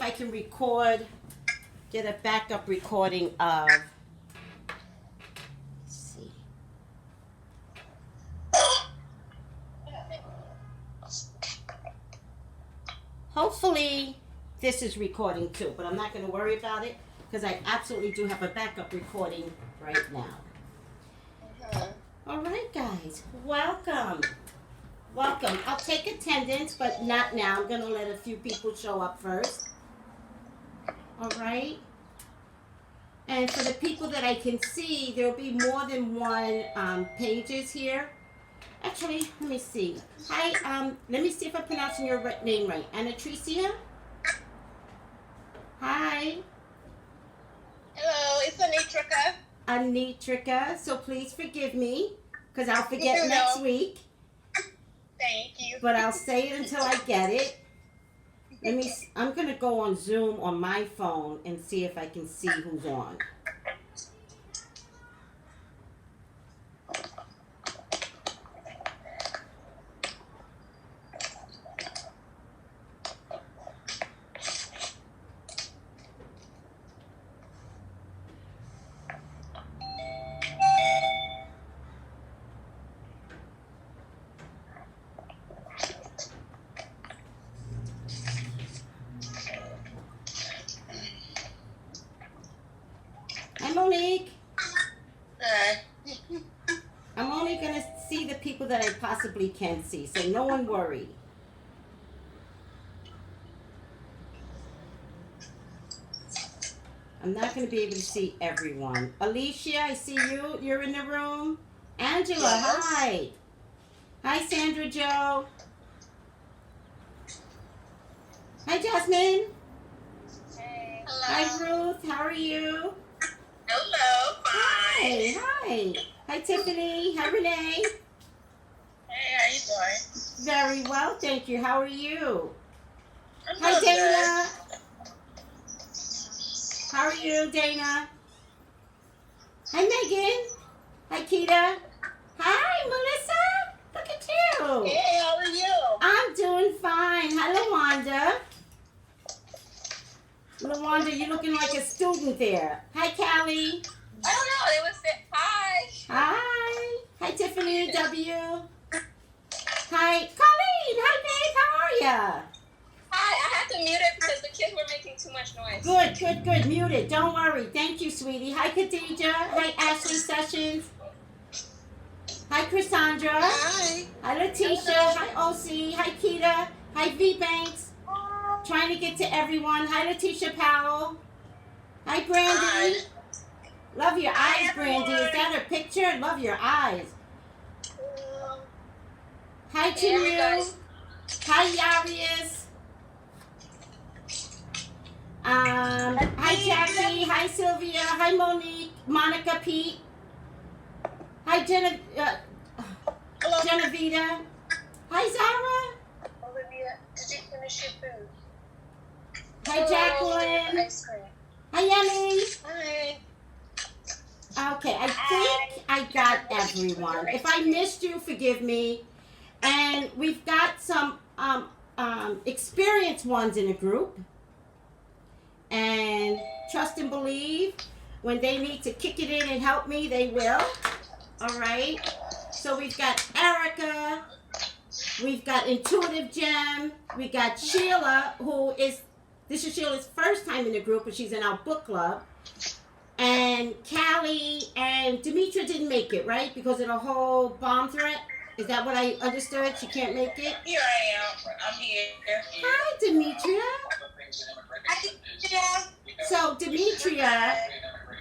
I can get a backup recording of, let's see. Hopefully this is recording too, but I'm not going to worry about it because I absolutely do have a backup recording right now. All right, guys, welcome. Welcome. I'll take attendance, but not now. I'm going to let a few people show up first. All right. And for the people that I can see, there'll be more than one pages here. Actually, let me see. Hi, let me see if I'm pronouncing your name right. Anatricia? Hi. Hello, it's Anitrika. Anitrika. So please forgive me, because I'll forget next week. Thank you. But I'll say it until I get it. I'm going to go on Zoom on my phone and see if I can see who's on. Hi, Monique. Hi. I'm only going to see the people that I possibly can see, so no one worry. I'm not going to be able to see everyone. Alicia, I see you. You're in the room. Angela, yes. Hi. Hi, Sandra Jo. Hi, Jasmine. Hey. Hello. Hi, Ruth. How are you? Hello. Fine. Hi. Hi, Tiffany. Hi, Renee. Hey, how you doing? Very well, thank you. How are you? Hi, Dana. How are you, Dana? Hi, Megan. Hi, Keita. Hi, Melissa. Look at you. Hey, how are you? I'm doing fine. Hi, LaWanda. LaWanda, you're looking like a student there. Hi, Callie. I don't know. They would say hi. Hi. Hi, Tiffany W. Hi, Colleen. Hi, babe. How are ya? Hi. I had to mute it because the kids were making too much noise. Good. Mute it. Don't worry. Thank you, sweetie. Hi, Khadija. Hi, Ashley Sessions. Hi, Cassandra. Hi. Hi, Letitia. Hi, OC. Hi, Keita. Hi, V Banks. Trying to get to everyone. Hi, Letitia Powell. Hi, Brandy. Hi. Love your eyes, Brandy. Is that a picture? Love your eyes. Hi, Chinyu. Hi, Yarius. Hi, Jackie. Hi, Sylvia. Hi, Monique. Monica, Pete. Hi, Genevita. Hi, Zara. Olivia, did you finish your food? Hi, Jacqueline. Ice cream. Hi, Yemi. Hi. Okay, I think I got everyone. If I missed you, forgive me. And we've got some experienced ones in the group. And trust and believe, when they need to kick it in and help me, they will. All right. So we've got Erica. We've got Intuitive Gem. We got Sheila, this is Sheila's first time in the group, but she's in our book club. And Callie and Demetra didn't make it, right? Because of the whole bomb threat? Is that what I understood? She can't make it? Here I am. I'm here. Hi, Demetria. So Demetria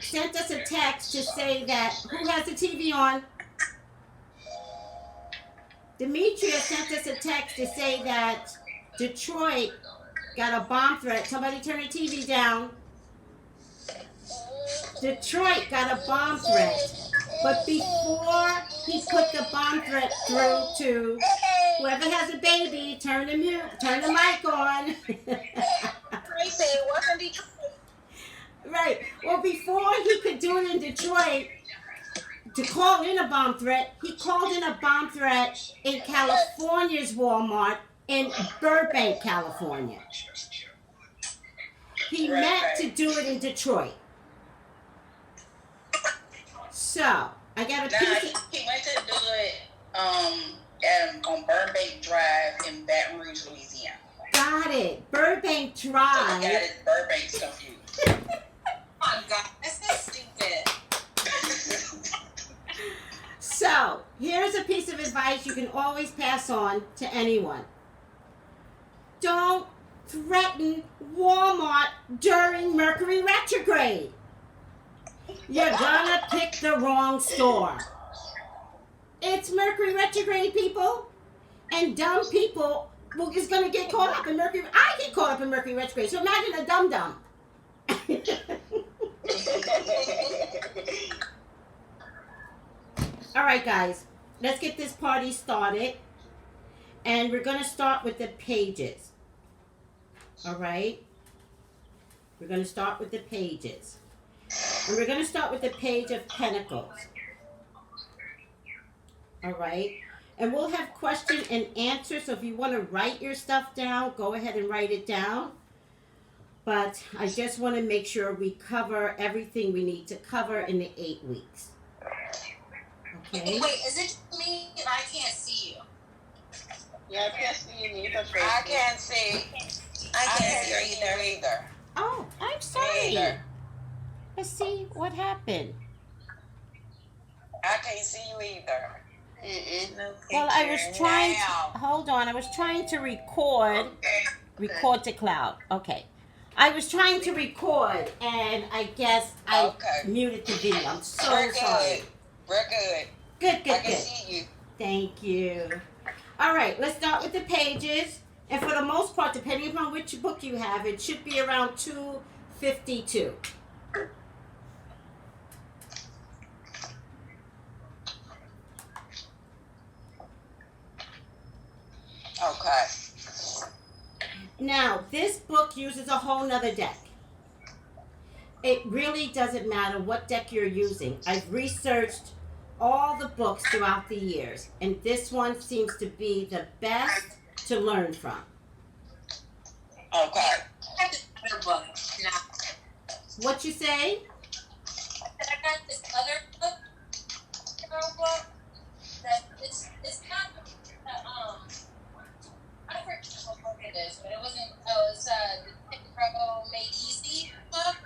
sent us a text to say that, who has the TV on? Demetria sent us a text to say that Detroit got a bomb threat. Somebody turn the TV down. Detroit got a bomb threat. But before he put the bomb threat through to whoever has a baby, turn the mic on. Tracy, it wasn't Detroit. Right. Well, before he could do it in Detroit, to call in a bomb threat, he called in a bomb threat in California's Walmart in Burbank, California. He meant to do it in Detroit. So I got a piece. He went to do it on Burbank Drive in Baton Rouge, Louisiana. Got it. Burbank Drive. So he got his Burbanks confused. Oh my God, that's so stupid. So here's a piece of advice you can always pass on to anyone. Don't threaten Walmart during Mercury retrograde. You're gonna pick the wrong store. It's Mercury retrograde, people. And dumb people is gonna get caught up in Mercury. I get caught up in Mercury retrograde. So imagine a dum-dum. All right, guys. Let's get this party started. And we're gonna start with the pages. All right? We're gonna start with the pages. And we're going to start with the Page of Pentacles. All right? And we'll have question and answer. So if you want to write your stuff down, go ahead and write it down. But I just want to make sure we cover everything we need to cover in the 8 weeks. Okay? Wait, is it me and I can't see you? Yeah, I can't see you neither. I can't see. I can't see you either. Oh, I'm sorry. Let's see what happened. I can't see you either. No Well, I was trying to, Now. hold on, I was trying to record to cloud. Okay. I was trying to record and I guess I muted the video. I'm so We're sorry. good. We're good. Good, I good, can good. see you. Thank you. All right, let's start with the pages. And for the most part, depending upon which book you have, it should be around 252. Okay. Now, this book uses a whole nother deck. It really doesn't matter what deck you're using. I've researched all the books throughout the years, and this one seems to be the best to learn from. Okay. I have this other book now. What you say? I got this other book that it's not I forget what book it is, but it wasn't. Oh, it's the Pro Made Easy book.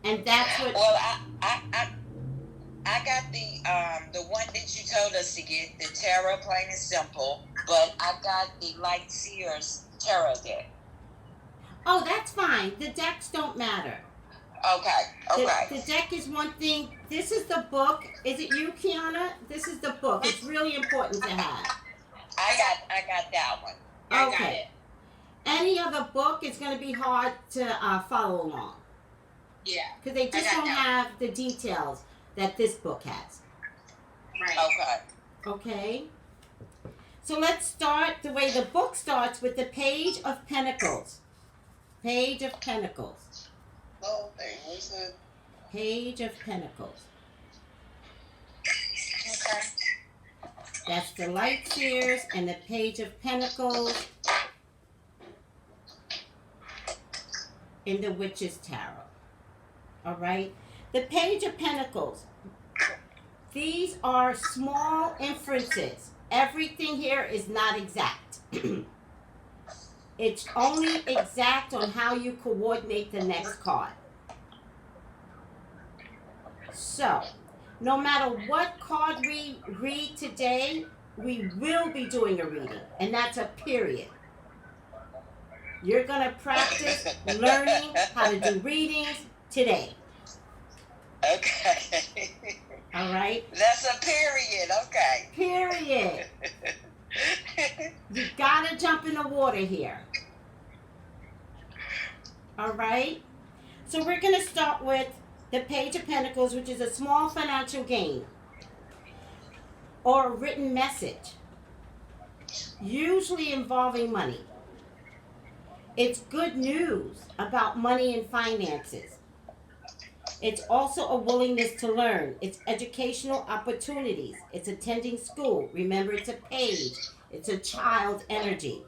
And that's what. Well, I got the one that you told us to get, the Tarot Plain and Simple, but I got the Light Seers Tarot deck. Oh, that's fine. The decks don't matter. Okay. Okay. The deck is one thing. This is the book. Is it you, Kiana? This is the book. It's really important to have. I got that one. I got Okay. it. Any other book is going to be hard to follow along. Yeah. Because they just I got don't that. have the details that this book has. Right. Okay. Okay? So let's start the way the book starts with the Page of Pentacles. Page of Pentacles. Oh, thing. What's that? Page of Pentacles. Okay. That's the Light Seers and the Page of Pentacles in the Witch's Tarot. All right? The Page of Pentacles. These are small inferences. Everything here is not exact. It's only exact on how you coordinate the next card. So, no matter what card we read today, we will be doing a reading. And that's a period. You're going to practice learning how to do readings today. Okay. All right? That's a period. Okay. Period. You got to jump in the water here. All right? So we're going to start with the Page of Pentacles, which is a small financial gain or a written message, usually involving money. It's good news about money and finances. It's also a willingness to learn. It's educational opportunities. It's attending school. Remember, it's a page. It's a child energy.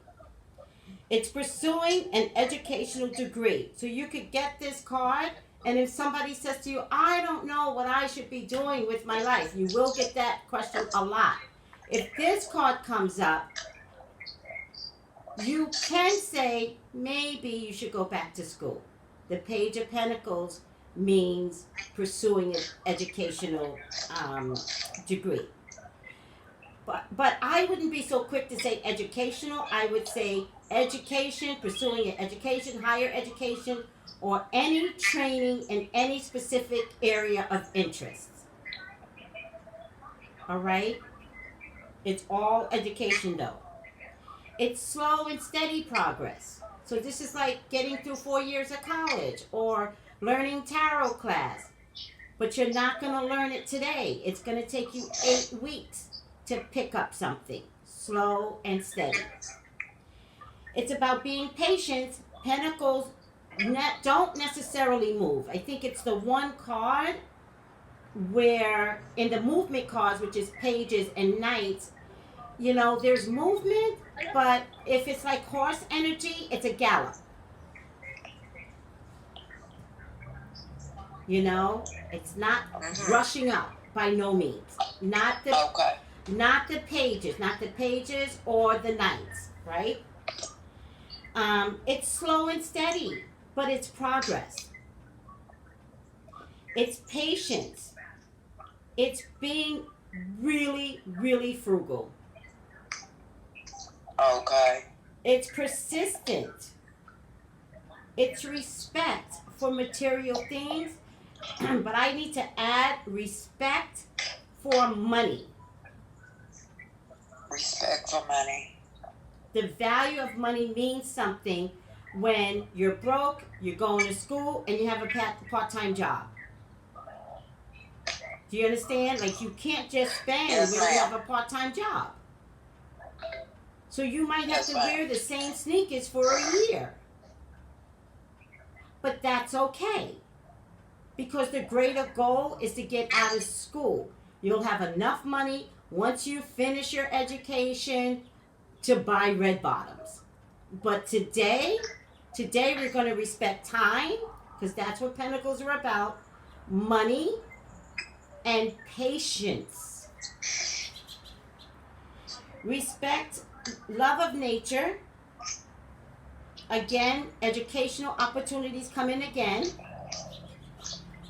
It's pursuing an educational degree. So you could get this card, and if somebody says to you, I don't know what I should be doing with my life, you will get that question a lot. If this card comes up, you can say, maybe you should go back to school. The Page of Pentacles means pursuing an educational degree. But I wouldn't be so quick to say educational. I would say education, pursuing an education, higher education, or any training in any specific area of interest. All right? It's all education though. It's slow and steady progress. So this is like getting through 4 years of college or learning tarot class. But you're not going to learn it today. It's going to take you 8 weeks to pick up something. Slow and steady. It's about being patient. Pentacles don't necessarily move. I think it's the one card where in the movement cards, which is pages and knights, you know, there's movement, but if it's like horse energy, it's a gallop. You know, it's not rushing up by no means. Not the pages or the knights, right? It's slow and steady, but it's progress. It's patience. It's being really, really frugal. Okay. It's persistent. It's respect for material things, but I need to add respect for money. Respect for money. The value of money means something when you're broke, you're going to school, and you have a part-time job. Do you understand? Like, you can't just spend when you have a part-time job. So you might have to wear the same sneakers for a year. But that's okay. Because the greater goal is to get out of school. You'll have enough money once you finish your education to buy red bottoms. But today we're going to respect time, because that's what Pentacles are about. Money and patience. Respect, love of nature. Again, educational opportunities come in again.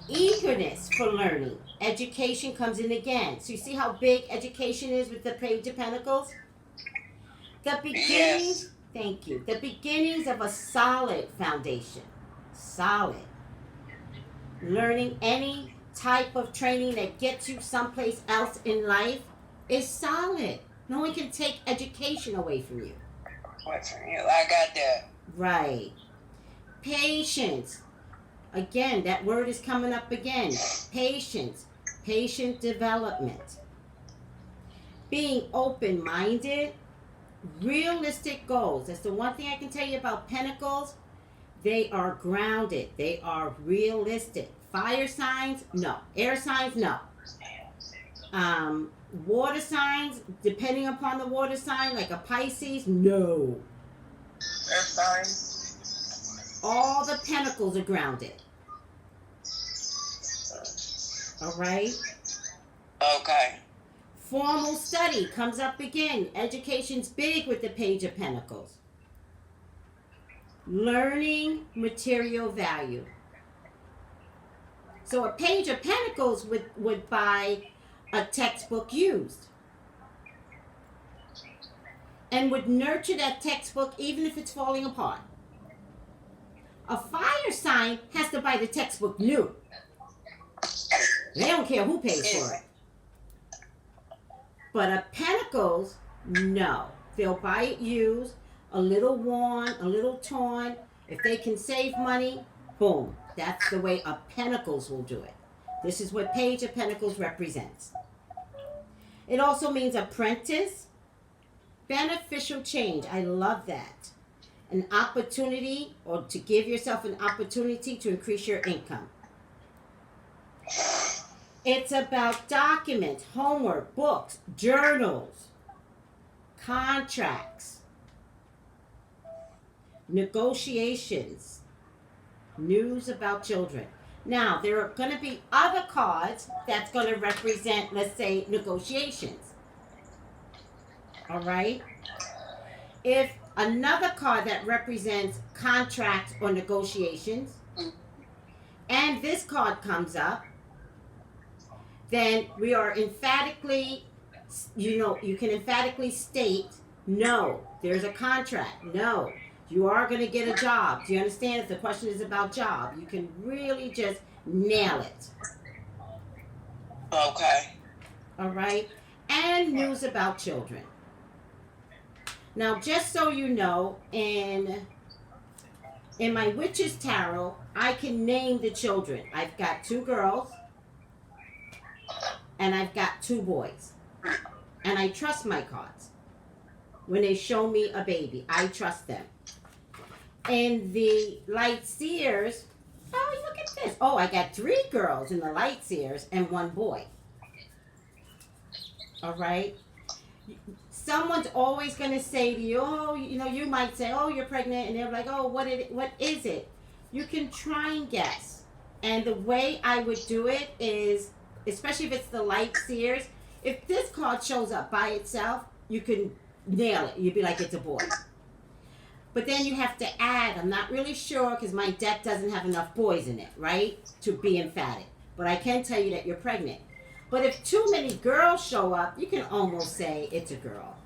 Eagerness for learning. Education comes in again. So you see how big education is with the Page of Pentacles? The beginnings, thank you. The beginnings of a solid foundation. Solid. Learning any type of training that gets you someplace else in life is solid. No one can take education away from you. I got that. Right. Patience. Again, that word is coming up again. Patience. Patient development. Being open-minded. Realistic goals. That's the one thing I can tell you about Pentacles. They are grounded. They are realistic. Fire signs, no. Air signs, no. Water signs, depending upon the water sign, like a Pisces, no. Air signs. All the Pentacles are grounded. All right? Okay. Formal study comes up again. Education's big with the Page of Pentacles. Learning material value. So a Page of Pentacles would buy a textbook used and would nurture that textbook even if it's falling apart. A fire sign has to buy the textbook new. They don't care who pays for it. But a Pentacles, no. They'll buy it used, a little worn, a little torn. If they can save money, boom. That's the way a Pentacles will do it. This is what Page of Pentacles represents. It also means apprentice, beneficial change. I love that. An opportunity, or to give yourself an opportunity to increase your income. It's about documents, homework, books, journals, contracts. negotiations, news about children. Now, there are going to be other cards that's going to represent, let's say, negotiations. All right? If another card that represents contracts or negotiations, and this card comes up, then we are emphatically, you can emphatically state, no, there's a contract. No, you are going to get a job. Do you understand? If the question is about job, you can really just nail it. Okay. All right? And news about children. Now, just so you know, in my Witch's Tarot, I can name the children. I've got 2 girls and I've got 2 boys. And I trust my cards. When they show me a baby, I trust them. In the Light Seers, oh, look at this. Oh, I got 3 girls in the Light Seers and 1 boy. All right? Someone's always going to say to you, oh, you might say, oh, you're pregnant. And they're like, oh, what is it? You can try and guess. And the way I would do it is, especially if it's the Light Seers, if this card shows up by itself, you can nail it. You'd be like, it's a boy. But then you have to add, I'm not really sure because my deck doesn't have enough boys in it, right? To be emphatic. But I can tell you that you're pregnant. But if too many girls show up, you can almost say it's a girl,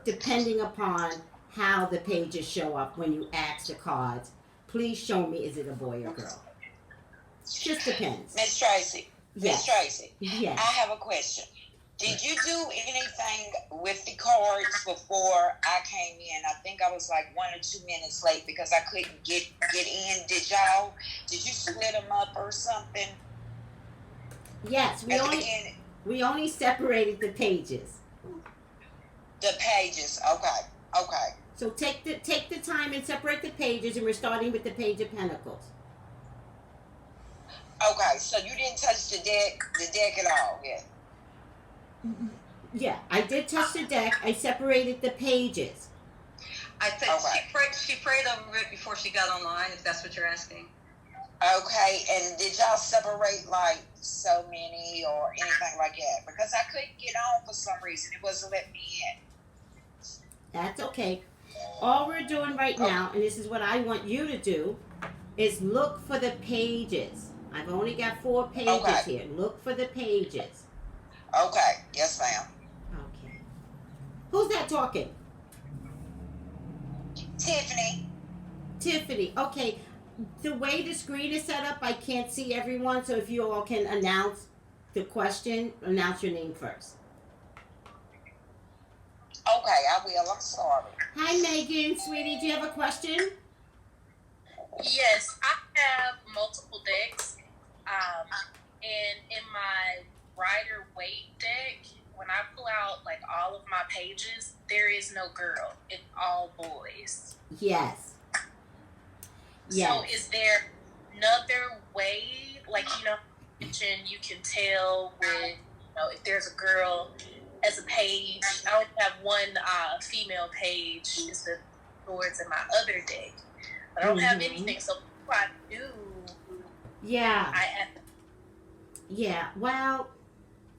depending upon how the pages show up when you ask the cards. Please show me, is it a boy or girl? Just depends. Miss Tracy. Yes. Miss Tracy. Yes. I have a question. Did you do anything with the cards before I came in? I think I was like 1 or 2 minutes late because I couldn't get in. Did you split them up or something? Yes, we only separated the pages. The pages, okay. So take the time and separate the pages, and we're starting with the Page of Pentacles. Okay, so you didn't touch the deck at all yet. Yeah, I did touch the deck. I separated the pages. I think Okay. she prayed over it before she got online, if that's what you're asking. Okay, and did y'all separate like so many or anything like that? Because I couldn't get on for some reason. It wasn't letting me in. That's okay. All we're doing right now, and this is what I want you to do, is look for the pages. I've only got 4 pages here. Look for the pages. Okay, yes ma'am. Okay. Who's that talking? Tiffany. Tiffany. Okay. The way the screen is set up, I can't see everyone, so if you all can announce the question, announce your name first. Okay, I will. I'm sorry. Hi, Megan, sweetie. Do you have a question? Yes, I have multiple decks. And in my Rider Waite deck, when I pull out like all of my pages, there is no girl. It's all boys. Yes. Yes. So is there another way, like, you can tell when, if there's a girl as a page. I only have 1 female page is the swords in my other deck. I don't have anything, so what I do, Yeah. I Yeah. Well,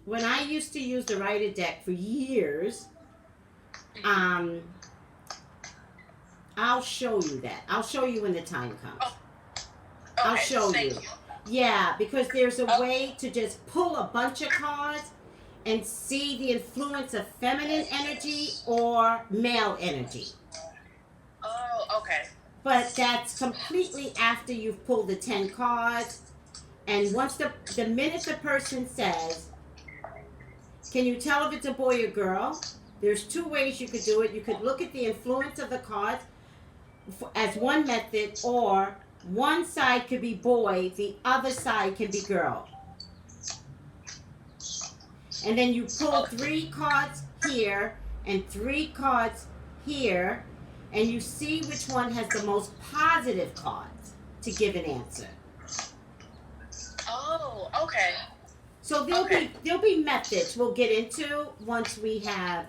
when I used to use the Rider deck for years, I'll show you that. I'll show you when the time comes. I'll show you. Yeah, because there's a way to just pull a bunch of cards and see the influence of feminine energy or male energy. Oh, okay. But that's completely after you've pulled the 10 cards. And once the minute the person says, can you tell if it's a boy or girl? There's 2 ways you could do it. You could look at the influence of the cards as one method, or one side could be boy, the other side can be girl. And then you pull 3 cards here and 3 cards here, and you see which one has the most positive cards to give an answer. Oh, okay. So there'll be methods we'll get into once we have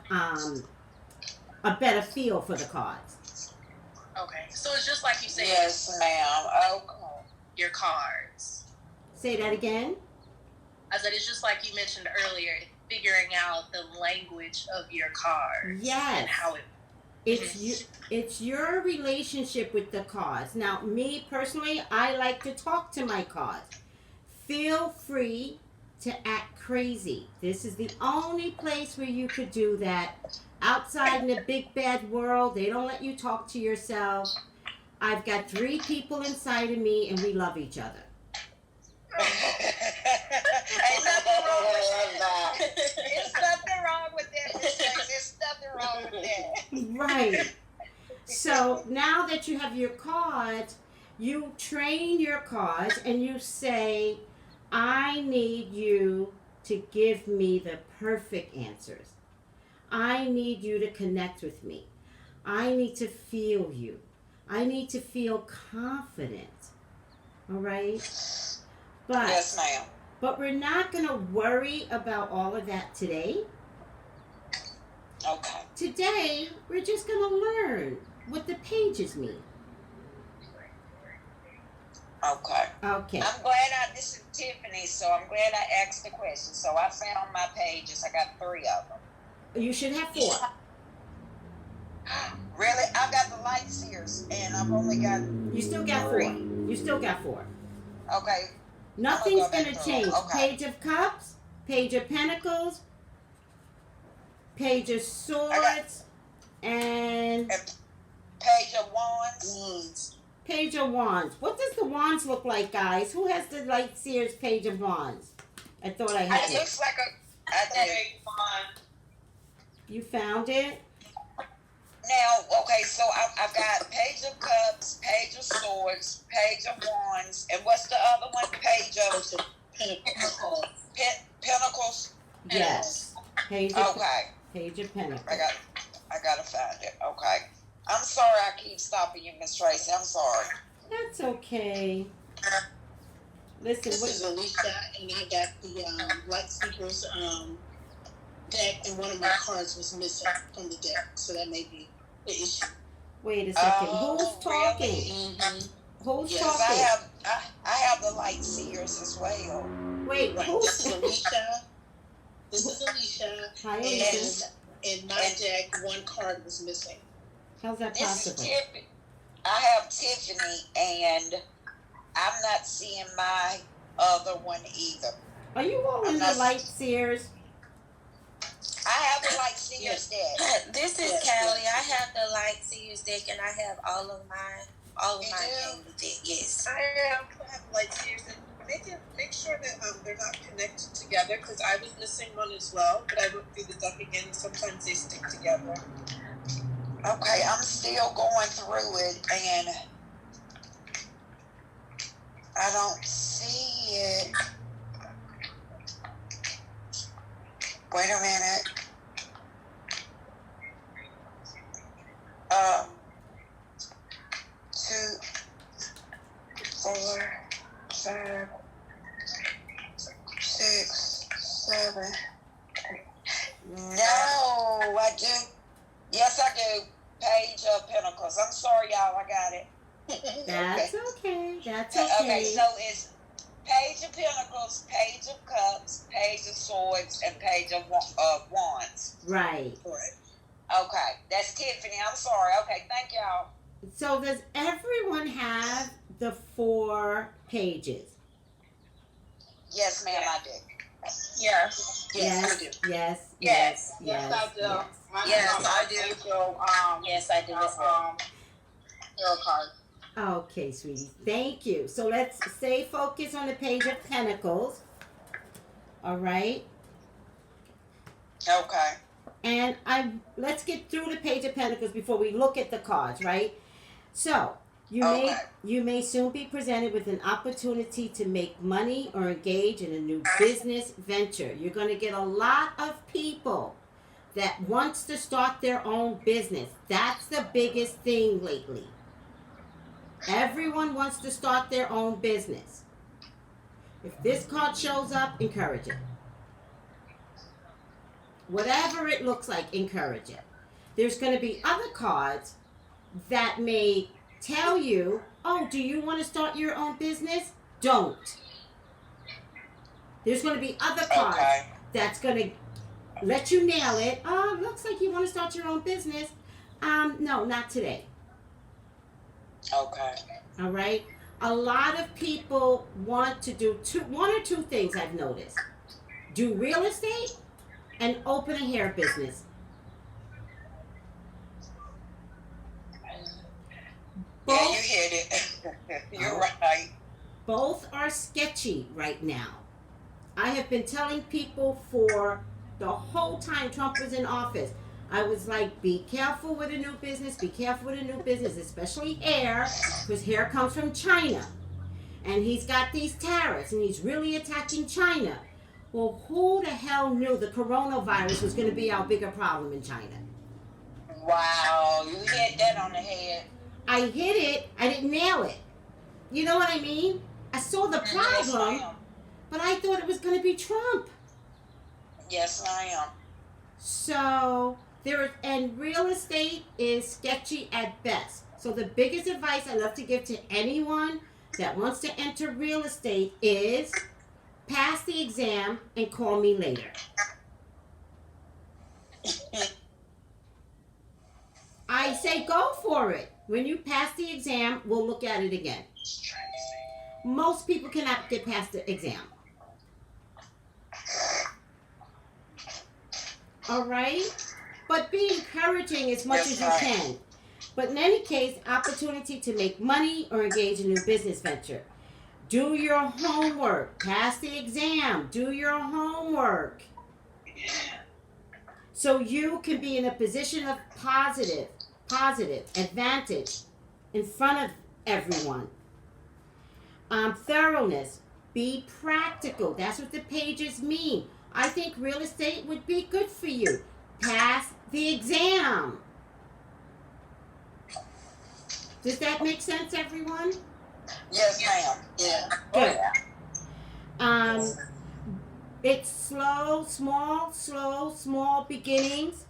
a better feel for the cards. Okay, so it's just like you said, Yes, ma'am. Okay. your cards. Say that again. I said it's just like you mentioned earlier, figuring out the language of your cards. Yes. And how it. It's your relationship with the cards. Now, me personally, I like to talk to my cards. Feel free to act crazy. This is the only place where you could do that. Outside in the big bad world, they don't let you talk to yourself. I've got 3 people inside of me, and we love each other. Ain't nothing wrong with that. There's nothing wrong with that, Miss Tracy. There's nothing wrong with that. Right. So now that you have your cards, you train your cards and you say, I need you to give me the perfect answers. I need you to connect with me. I need to feel you. I need to feel confident. All right? But, Yes, ma'am. but we're not going to worry about all of that today. Okay. Today, we're just going to learn what the pages mean. Okay. Okay. I'm glad this is Tiffany, so I'm glad I asked the question. So I found my pages. I got 3 of them. You should have 4. Really? I got the light seers, and I've only got. You still got 4. You still got 4. Okay. Nothing's go back going to through. change. Okay. Page of Cups, Page of Pentacles, Page of Swords, and Page of Wands. Page of Wands. What does the Wands look like, guys? Who has the Light Seers Page of Wands? I thought I had It it. looks like a. I do. You found it? Now, okay, so I've got Page of Cups, Page of Swords, Page of Wands, and what's the other one? Page of Pentacles. Pentacles. Yes. Page of, Okay, Page of Pentacles. I gotta find it. Okay, I'm sorry I keep stopping you, Miss Tracy. I'm sorry. That's okay. Listen, This is Alicia, and I got the Light Seekers deck, and one of my cards was missing from the deck, so that may be the issue. wait a second. Oh, Who's talking? really? Who's Yes, talking? I have the light seers as well. Wait, Right. who's This is Alicia. This is Alicia, Hi, and Alicia. in my deck, one card was missing. How's that This is possible? Tiffany. I have Tiffany, and I'm not seeing my other one either. Are you all in I'm the not- Light Seers? I have the light seers deck. This is Yes, Callie. yes. I have the Light Seers deck, and I have all of mine. All of You mine do? came with it. Yes. I have light seers, and make sure that they're not connected together, because I was missing one as well. But I went through the deck again. And sometimes they stick together. Okay, I'm still going through it, and I don't see it. Wait a minute. 2, 4, 5, 6, 7. No, I do. Yes, I do. Page of Pentacles. I'm sorry, y'all. I got it. That's okay. That's Okay, okay. so it's Page of Pentacles, Page of Cups, Page of Swords, and Page of Wands. Right. Right. Okay, that's Tiffany. I'm sorry. Okay, thank y'all. So does everyone have the 4 pages? Yes, ma'am, I do. Yes. Yes, I do. Yes. Yes. Yes. I do. Yes. Yes, I do. So, Yes, I do as well. tarot card. Okay, sweetie. Thank you. So let's stay focused on the Page of Pentacles. All right. Okay. And let's get through the Page of Pentacles before we look at the cards, right? So Okay. you may soon be presented with an opportunity to make money or engage in a new business venture. You're going to get a lot of people that wants to start their own business. That's the biggest thing lately. Everyone wants to start their own business. If this card shows up, encourage it. Whatever it looks like, encourage it. There's going to be other cards that may tell you, oh, do you want to start your own business? Don't. There's going to be other cards that's going to let you nail it. Oh, looks like you want to start your own business. No, not today. Okay. All right. A lot of people want to do one or two things I've noticed. Do real estate and open a hair business. Yeah, you Both, hit it. You're right. both are sketchy right now. I have been telling people for the whole time Trump was in office. I was like, be careful with a new business, be careful with a new business, especially hair, because hair comes from China. And he's got these tariffs, and he's really attacking China. Well, who the hell knew the coronavirus was going to be our bigger problem in China? Wow, you hit that on the head. I hit it, I didn't nail it. You know what I mean? I saw the problem, Yes, but I thought it was going to be Trump. yes, I am. So and real estate is sketchy at best. So the biggest advice I love to give to anyone that wants to enter real estate is pass the exam and call me later. I say go for it. When you pass the exam, we'll look at it again. Most people cannot get past the exam. All right? But be encouraging as much as you can. But in any case, opportunity to make money or engage in a new business venture. Do your homework. Pass the exam. Do your homework. So you can be in a position of positive advantage in front of everyone. Thoroughness. Be practical. That's what the pages mean. I think real estate would be good for you. Pass the exam. Does that make sense, everyone? Yes, ma'am. Yeah. Good. It's slow, small beginnings.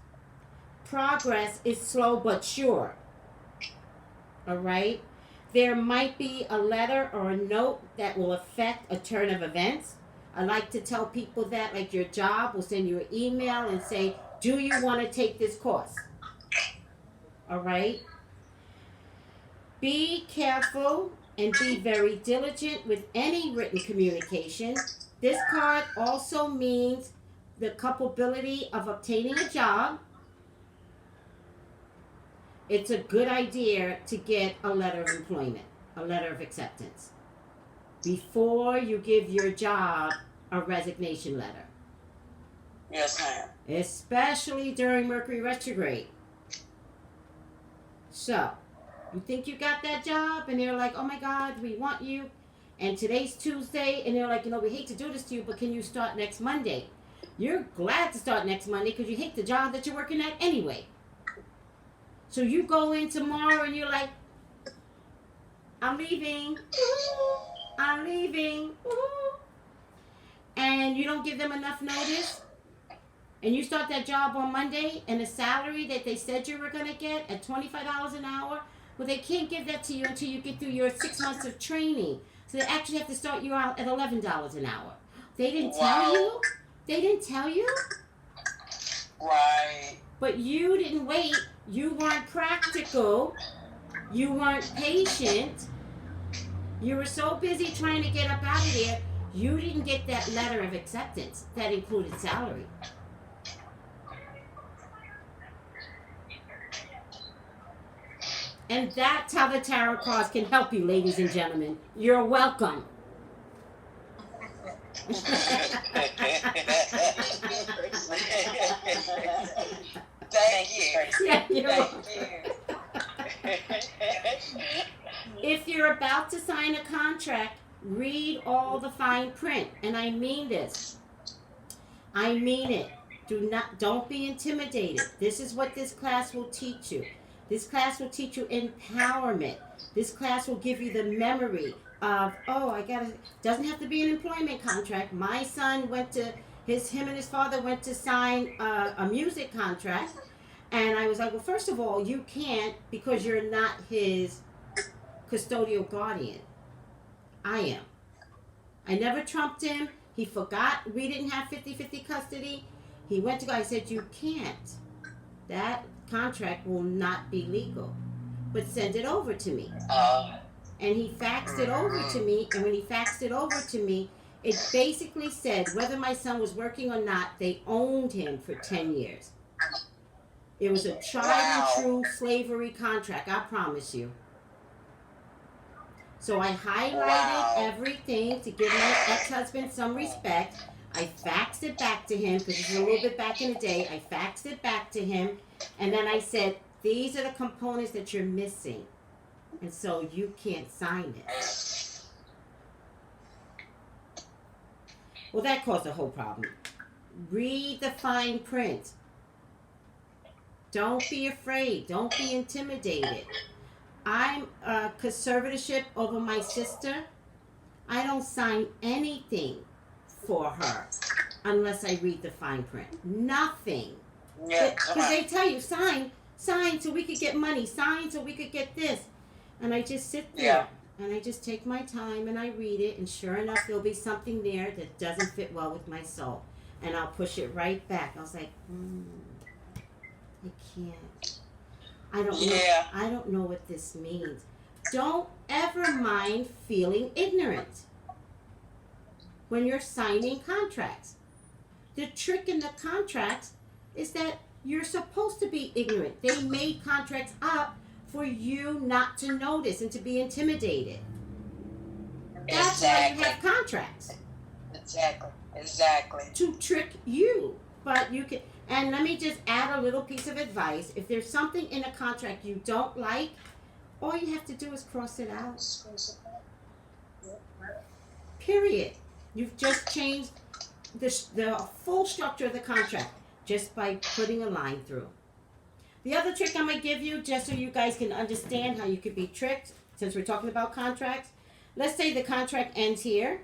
Progress is slow but sure. All right? There might be a letter or a note that will affect a turn of events. I like to tell people that, like your job will send you an email and say, do you want to take this course? All right? Be careful and be very diligent with any written communication. This card also means the culpability of obtaining a job. It's a good idea to get a letter of employment, a letter of acceptance, before you give your job a resignation letter. Yes, ma'am. Especially during Mercury retrograde. So, you think you got that job, and they're like, oh my God, we want you. And today's Tuesday, and they're like, we hate to do this to you, but can you start next Monday? You're glad to start next Monday because you hate the job that you're working at anyway. So you go in tomorrow and you're like, I'm leaving. I'm leaving. And you don't give them enough notice. And you start that job on Monday, and the salary that they said you were going to get at $25 an hour, well, they can't give that to you until you get through your 6 months of training. So they actually have to start you out at $11 an hour. They didn't tell you? They didn't tell you? Right. But you didn't wait. You weren't practical. You weren't patient. You were so busy trying to get up out of there, you didn't get that letter of acceptance that included salary. And that's how the tarot cards can help you, ladies and gentlemen. You're welcome. Thank you. Yeah, you're welcome. Thank you. If you're about to sign a contract, read all the fine print. And I mean this. I mean it. Don't be intimidated. This is what this class will teach you. This class will teach you empowerment. This class will give you the memory of, doesn't have to be an employment contract. My son him and his father went to sign a music contract. And I was like, well, first of all, you can't because you're not his custodial guardian. I am. I never trumped him. He forgot we didn't have 50-50 custody. He went to go. I said, you can't. That contract will not be legal. But send it over to me. And he faxed it over to me. And when he faxed it over to me, it basically said whether my son was working or not, they owned him for 10 years. It was a tried and true slavery contract, I promise you. So I highlighted everything to give my ex-husband some respect. I faxed it back to him because it's a little bit back in the day. I faxed it back to him. And then I said, these are the components that you're missing. And so you can't sign it. Well, that caused a whole problem. Read the fine print. Don't be afraid. Don't be intimidated. I'm a conservatorship over my sister. I don't sign anything for her unless I read the fine print. Nothing. Because they tell you, sign so we could get money. Sign so we could get this. And I just sit there. And I just take my time and I read it. And sure enough, there'll be something there that doesn't fit well with my soul. And I'll push it right back. I was like, I can't. I don't know. I don't know what this means. Don't ever mind feeling ignorant when you're signing contracts. The trick in the contracts is that you're supposed to be ignorant. They made contracts up for you not to notice and to be intimidated. That's why you have contracts. Exactly. To trick you. But you can. And let me just add a little piece of advice. If there's something in a contract you don't like, all you have to do is cross it out. Period. You've just changed the full structure of the contract just by putting a line through. The other trick I'm going to give you, just so you guys can understand how you could be tricked, since we're talking about contracts. Let's say the contract ends here.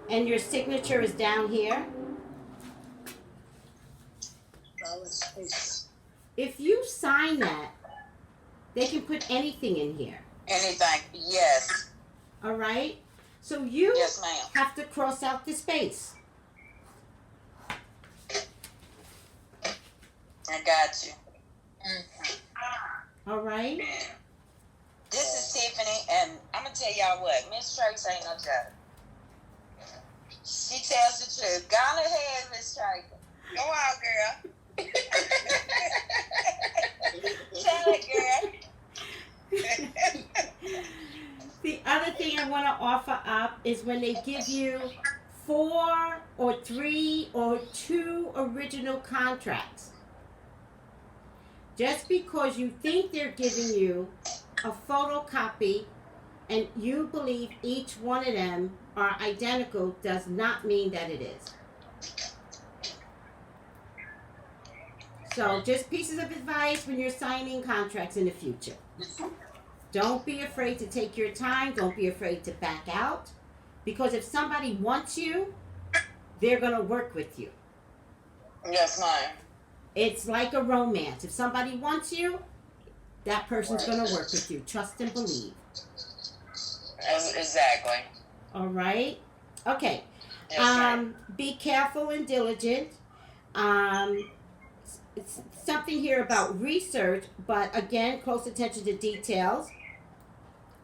And your signature is down here. If you sign that, they can put anything in here. Anything, yes. All right? So you have to cross out the space. I got you. All right? This is Tiffany, and I'm going to tell y'all what. Miss Trace ain't no joke. She tells the truth. Go on ahead, Miss Trace. Go on, girl. Tell it, girl. The other thing I want to offer up is when they give you 4 or 3 or 2 original contracts. Just because you think they're giving you a photocopy and you believe each one of them are identical does not mean that it is. So just pieces of advice when you're signing contracts in the future. Don't be afraid to take your time. Don't be afraid to back out. Because if somebody wants you, they're going to work with you. Yes, ma'am. It's like a romance. If somebody wants you, that person's going to work with you. Trust and believe. Exactly. All right? Okay. Yes, be careful and diligent. It's something here about research, but again, close attention to details.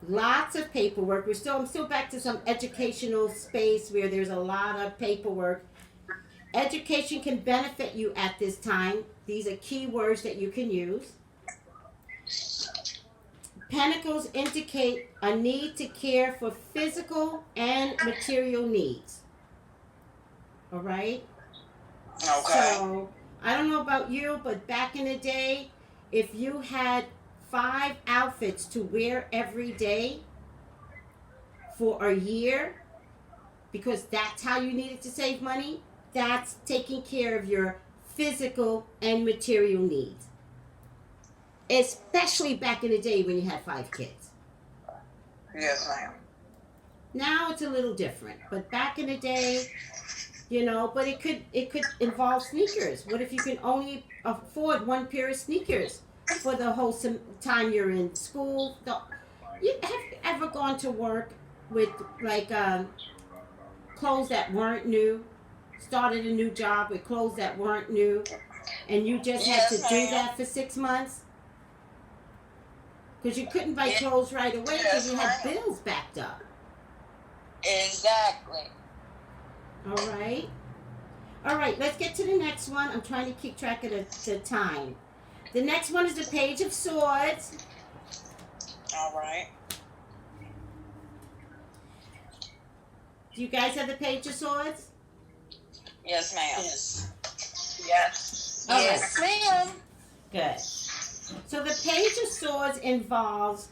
Lots of paperwork. I'm still back to some educational space where there's a lot of paperwork. Education can benefit you at this time. These are key words that you can use. Pentacles indicate a need to care for physical and material needs. All right? Okay. So, I don't know about you, but back in the day, if you had 5 outfits to wear every day for a year, because that's how you needed to save money, that's taking care of your physical and material needs. Especially back in the day when you had 5 kids. Yes, ma'am. Now it's a little different, but back in the day, You know, but it could involve sneakers. What if you can only afford one pair of sneakers for the whole time you're in school? You have you ever gone to work with like clothes that weren't new? Started a new job with clothes that weren't new, and you just had to Yes, do ma'am. that for 6 months because you couldn't buy Yeah. clothes right away because Yes, you had ma'am. bills backed up. Exactly. All right. All right, let's get to the next one. I'm trying to keep track of the time. The next one is the Page of Swords. All right. Do you guys have the Page of Swords? Yes, ma'am. Yes. Yes. All Yes, ma'am. Good. So the Page of Swords involves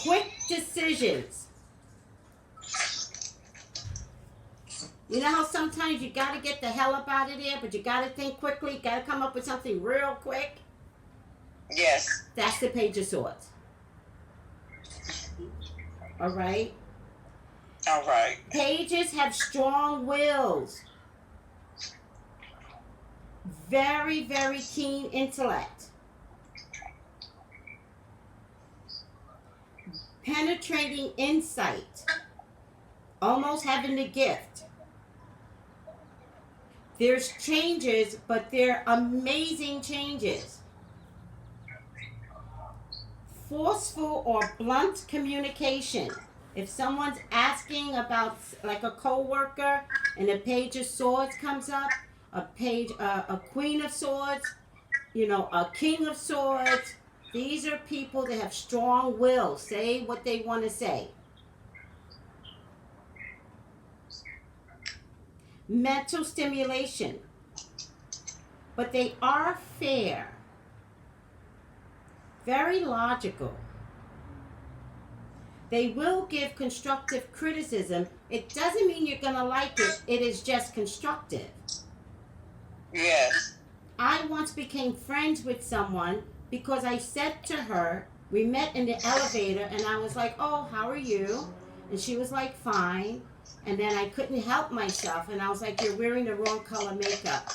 quick decisions. You know how sometimes you got to get the hell up out of there, but you got to think quickly, got to come up with something real quick? Yes. That's the Page of Swords. All right? All right. Pages have strong wills. Very, very keen intellect. Penetrating insight. Almost having the gift. There's changes, but they're amazing changes. Forceful or blunt communication. If someone's asking about like a coworker and a Page of Swords comes up, a Queen of Swords, you know, a King of Swords, these are people that have strong will, say what they want to say. Mental stimulation. But they are fair. Very logical. They will give constructive criticism. It doesn't mean you're going to like it. It is just constructive. Yes. I once became friends with someone because I said to her, we met in the elevator, and I was like, oh, how are you? And she was like, fine. And then I couldn't help myself, and I was like, you're wearing the wrong color makeup.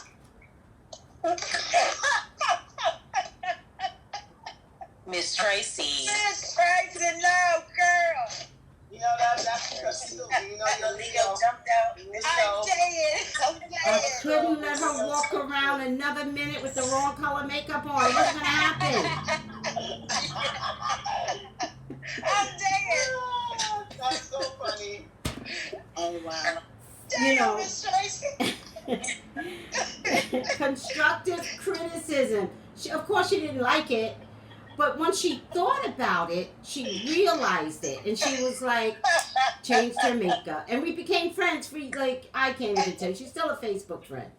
Miss Tracy. Miss Tracy, no, girl. You know that's because you know The Leo jumped out. I'm dead. I'm I dead. couldn't let her walk around another minute with the wrong color makeup on. It wasn't going to happen. I'm dead. That's so funny. Oh wow. You know. Damn, Miss Tracy. Constructive criticism. Of course, she didn't like it, but when she thought about it, she realized it, and she was like, changed her makeup, and we became friends for like I can't even tell you. She's still a Facebook friend.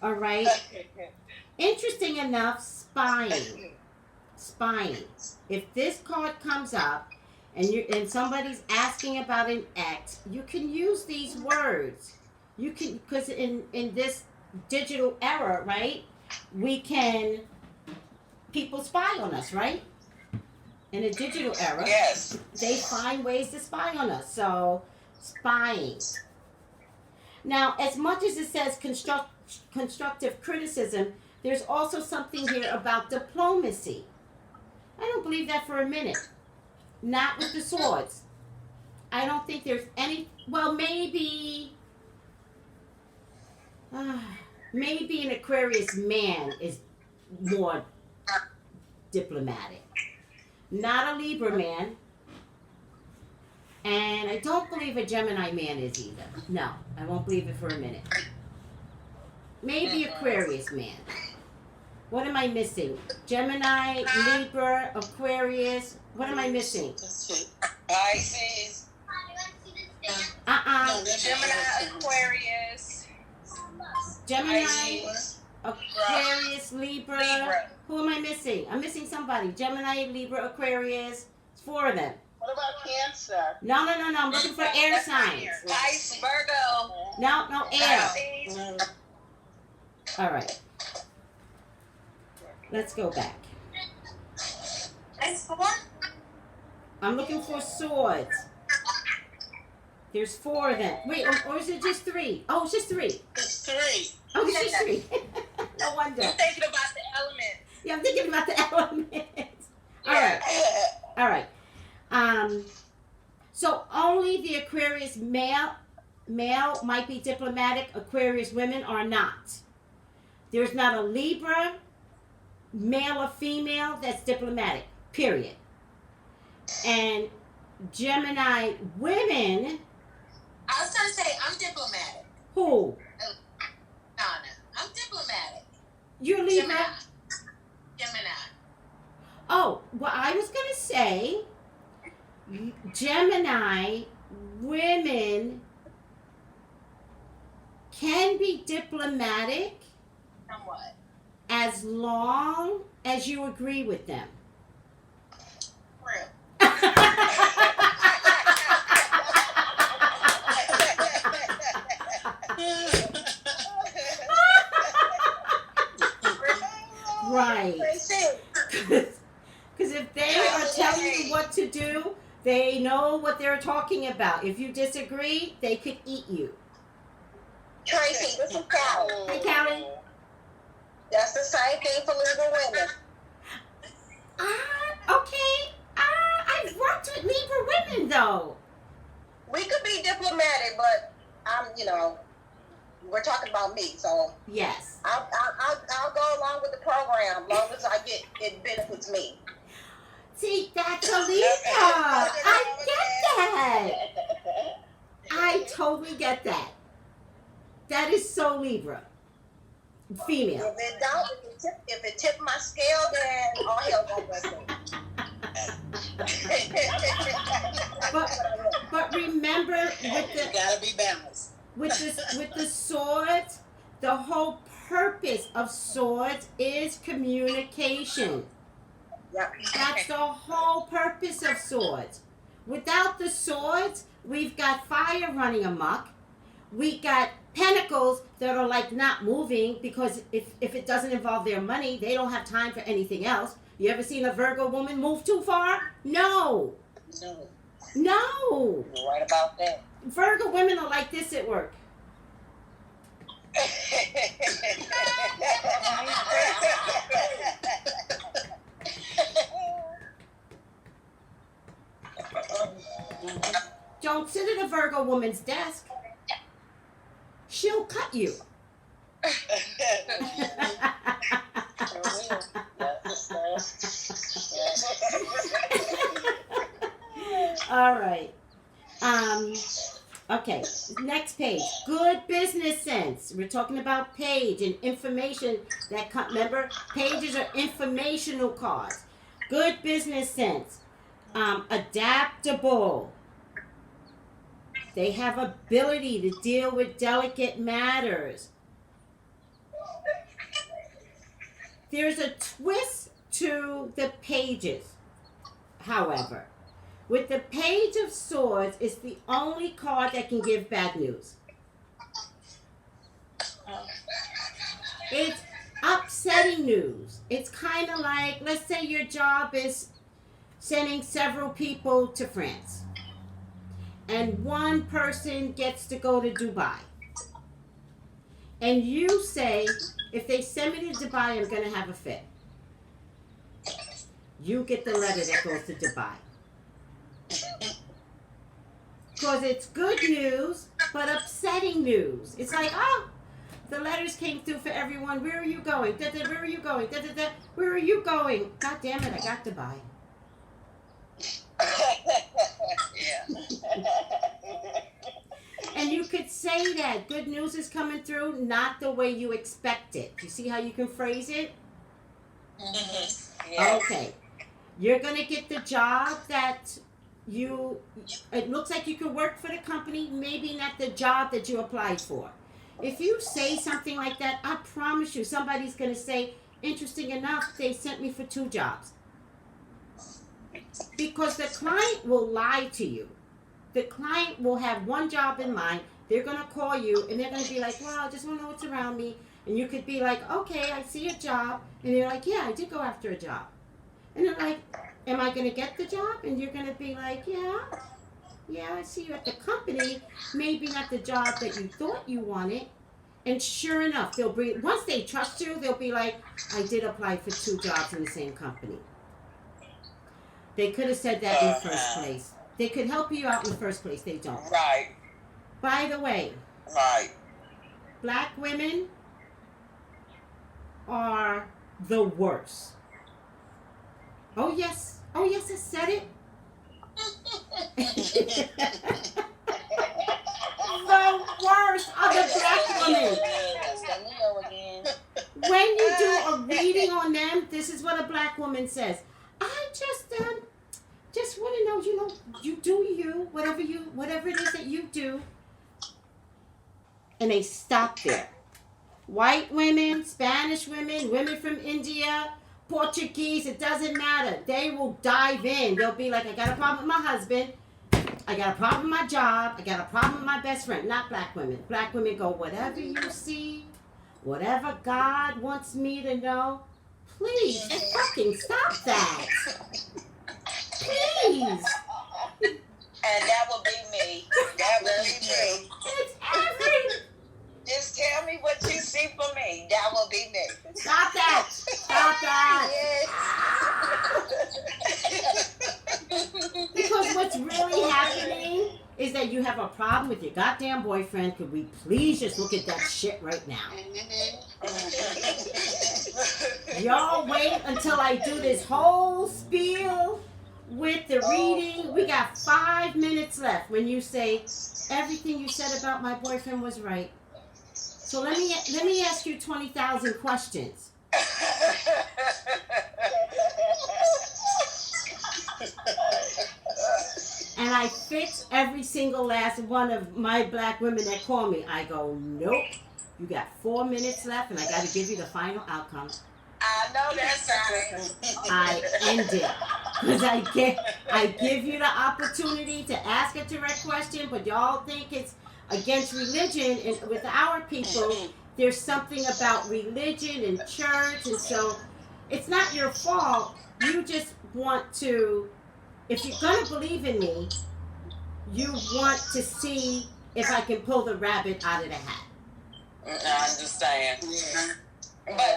All right. Interesting enough, spying. Spying. If this card comes up, and somebody's asking about an ex, you can use these words. You can, because in this digital era, right, people spy on us, right? In a digital era, Yes. they find ways to spy on us. So, spying. Now, as much as it says constructive criticism, there's also something here about diplomacy. I don't believe that for a minute. Not with the swords. I don't think there's any, well, maybe an Aquarius man is more diplomatic. Not a Libra man. And I don't believe a Gemini man is either. No, I won't believe it for a minute. Maybe Aquarius man. What am I missing? Gemini, Libra, Aquarius. What am I missing? That's it. Pisces. No, that's Gemini, Aquarius, Gemini, Pisces. Aquarius, Libra. Libra. Who am I missing? I'm missing somebody. Gemini, Libra, Aquarius. It's 4 of them. What about Cancer? No. I'm looking for air signs. Pisces. Virgo, No, air. Pisces. No. All right. Let's go back. I'm looking for swords. There's 4 of them. Wait, or is it just 3? Oh, it's just 3. It's 3. Oh, it's just 3. No wonder. You're thinking about the elements. Yeah, I'm thinking about the elements. All right. All right. So only the Aquarius male might be diplomatic. Aquarius women are not. There's not a Libra, male or female, that's diplomatic. Period. And Gemini women. I was trying to say I'm diplomatic. Who? Donna. I'm diplomatic. You're Libra. Gemini. Oh, well, I was gonna say Gemini women can be diplomatic Somewhat. as long as you agree with them. Real. Right. Because if they are telling you what to do, they know what they're talking about. If you disagree, they could eat you. Tracy, this is Callie. Hey, Callie. That's the same thing for Libra women. Okay. I've worked with Libra women, though. We could be diplomatic, but we're talking about me, so Yes. I'll go along with the program as long as it benefits me. See, that's a Libra. I get that. I totally get that. That is so Libra. Female. If it don't, if it tip my scale, then all hell don't bless me. But remember, with You gotta be balanced. with the swords, the whole purpose of swords is communication. Yep. That's the whole purpose of swords. Without the swords, we've got fire running amok. We got pentacles that are like not moving because if it doesn't involve their money, they don't have time for anything else. You ever seen a Virgo woman move too far? No. No. You're right about that. Virgo women are like this at work. Don't sit at a Virgo woman's desk. She'll cut you. All right. Okay, next page. Good business sense. We're talking about page and information that remember, pages are informational cards. Good business sense. Adaptable. They have ability to deal with delicate matters. There's a twist to the pages, however. With the Page of Swords, it's the only card that can give bad news. It's upsetting news. It's kind of like, let's say your job is sending several people to France. And one person gets to go to Dubai. And you say, if they send me to Dubai, I'm going to have a fit. You get the letter that goes to Dubai. Because it's good news, but upsetting news. It's like, oh, the letters came through for everyone. Where are you going? Where are you going? Where are you going? God damn it, I got Dubai. And you could say that good news is coming through, not the way you expect it. You see how you can phrase it? Mm-hmm. Yes. Okay. You're going to get the job that it looks like you could work for the company, maybe not the job that you applied for. If you say something like that, I promise you somebody's going to say, interesting enough, they sent me for 2 jobs. Because the client will lie to you. The client will have one job in mind. They're going to call you and they're going to be like, well, I just want to know what's around me. And you could be like, okay, I see a job. And they're like, yeah, I did go after a job. And they're like, am I going to get the job? And you're going to be like, yeah, I see you at the company, maybe not the job that you thought you wanted. And sure enough, they'll bring, once they trust you, they'll be like, I did apply for 2 jobs in the same company. They could have said that in the first place. They could help you out in the first place. They don't. Right. By the way, Right. black women are the worst. Oh, yes. Oh, yes, I said it. The worst are the black women. That's the Leo again. When you do a reading on them, this is what a black woman says. I just want to know, you do you, whatever it is that you do. And they stop there. White women, Spanish women, women from India, Portuguese, it doesn't matter. They will dive in. They'll be like, I got a problem with my husband. I got a problem with my job. I got a problem with my best friend. Not black women. Black women go, whatever you see, whatever God wants me to know, please fucking stop that. Please. And that will be me. That will be me. It's every... Just tell me what you see for me. That will be me. Stop that. Stop that. Because what's really happening is that you have a problem with your goddamn boyfriend. Could we please just look at that shit right now? Y'all wait until I do this whole spiel with the reading. We got 5 minutes left when you say everything you said about my boyfriend was right. So let me ask you 20,000 questions. And I fix every single last one of my black women that call me. I go, nope. You got 4 minutes left, and I got to give you the final outcome. I know that's right. I end it because I give you the opportunity to ask a direct question, but y'all think it's against religion, and with our people, there's something about religion and church, and so it's not your fault. You just want to, if you're gonna believe in me, you want to see if I can pull the rabbit out of the hat. I understand. Yeah. But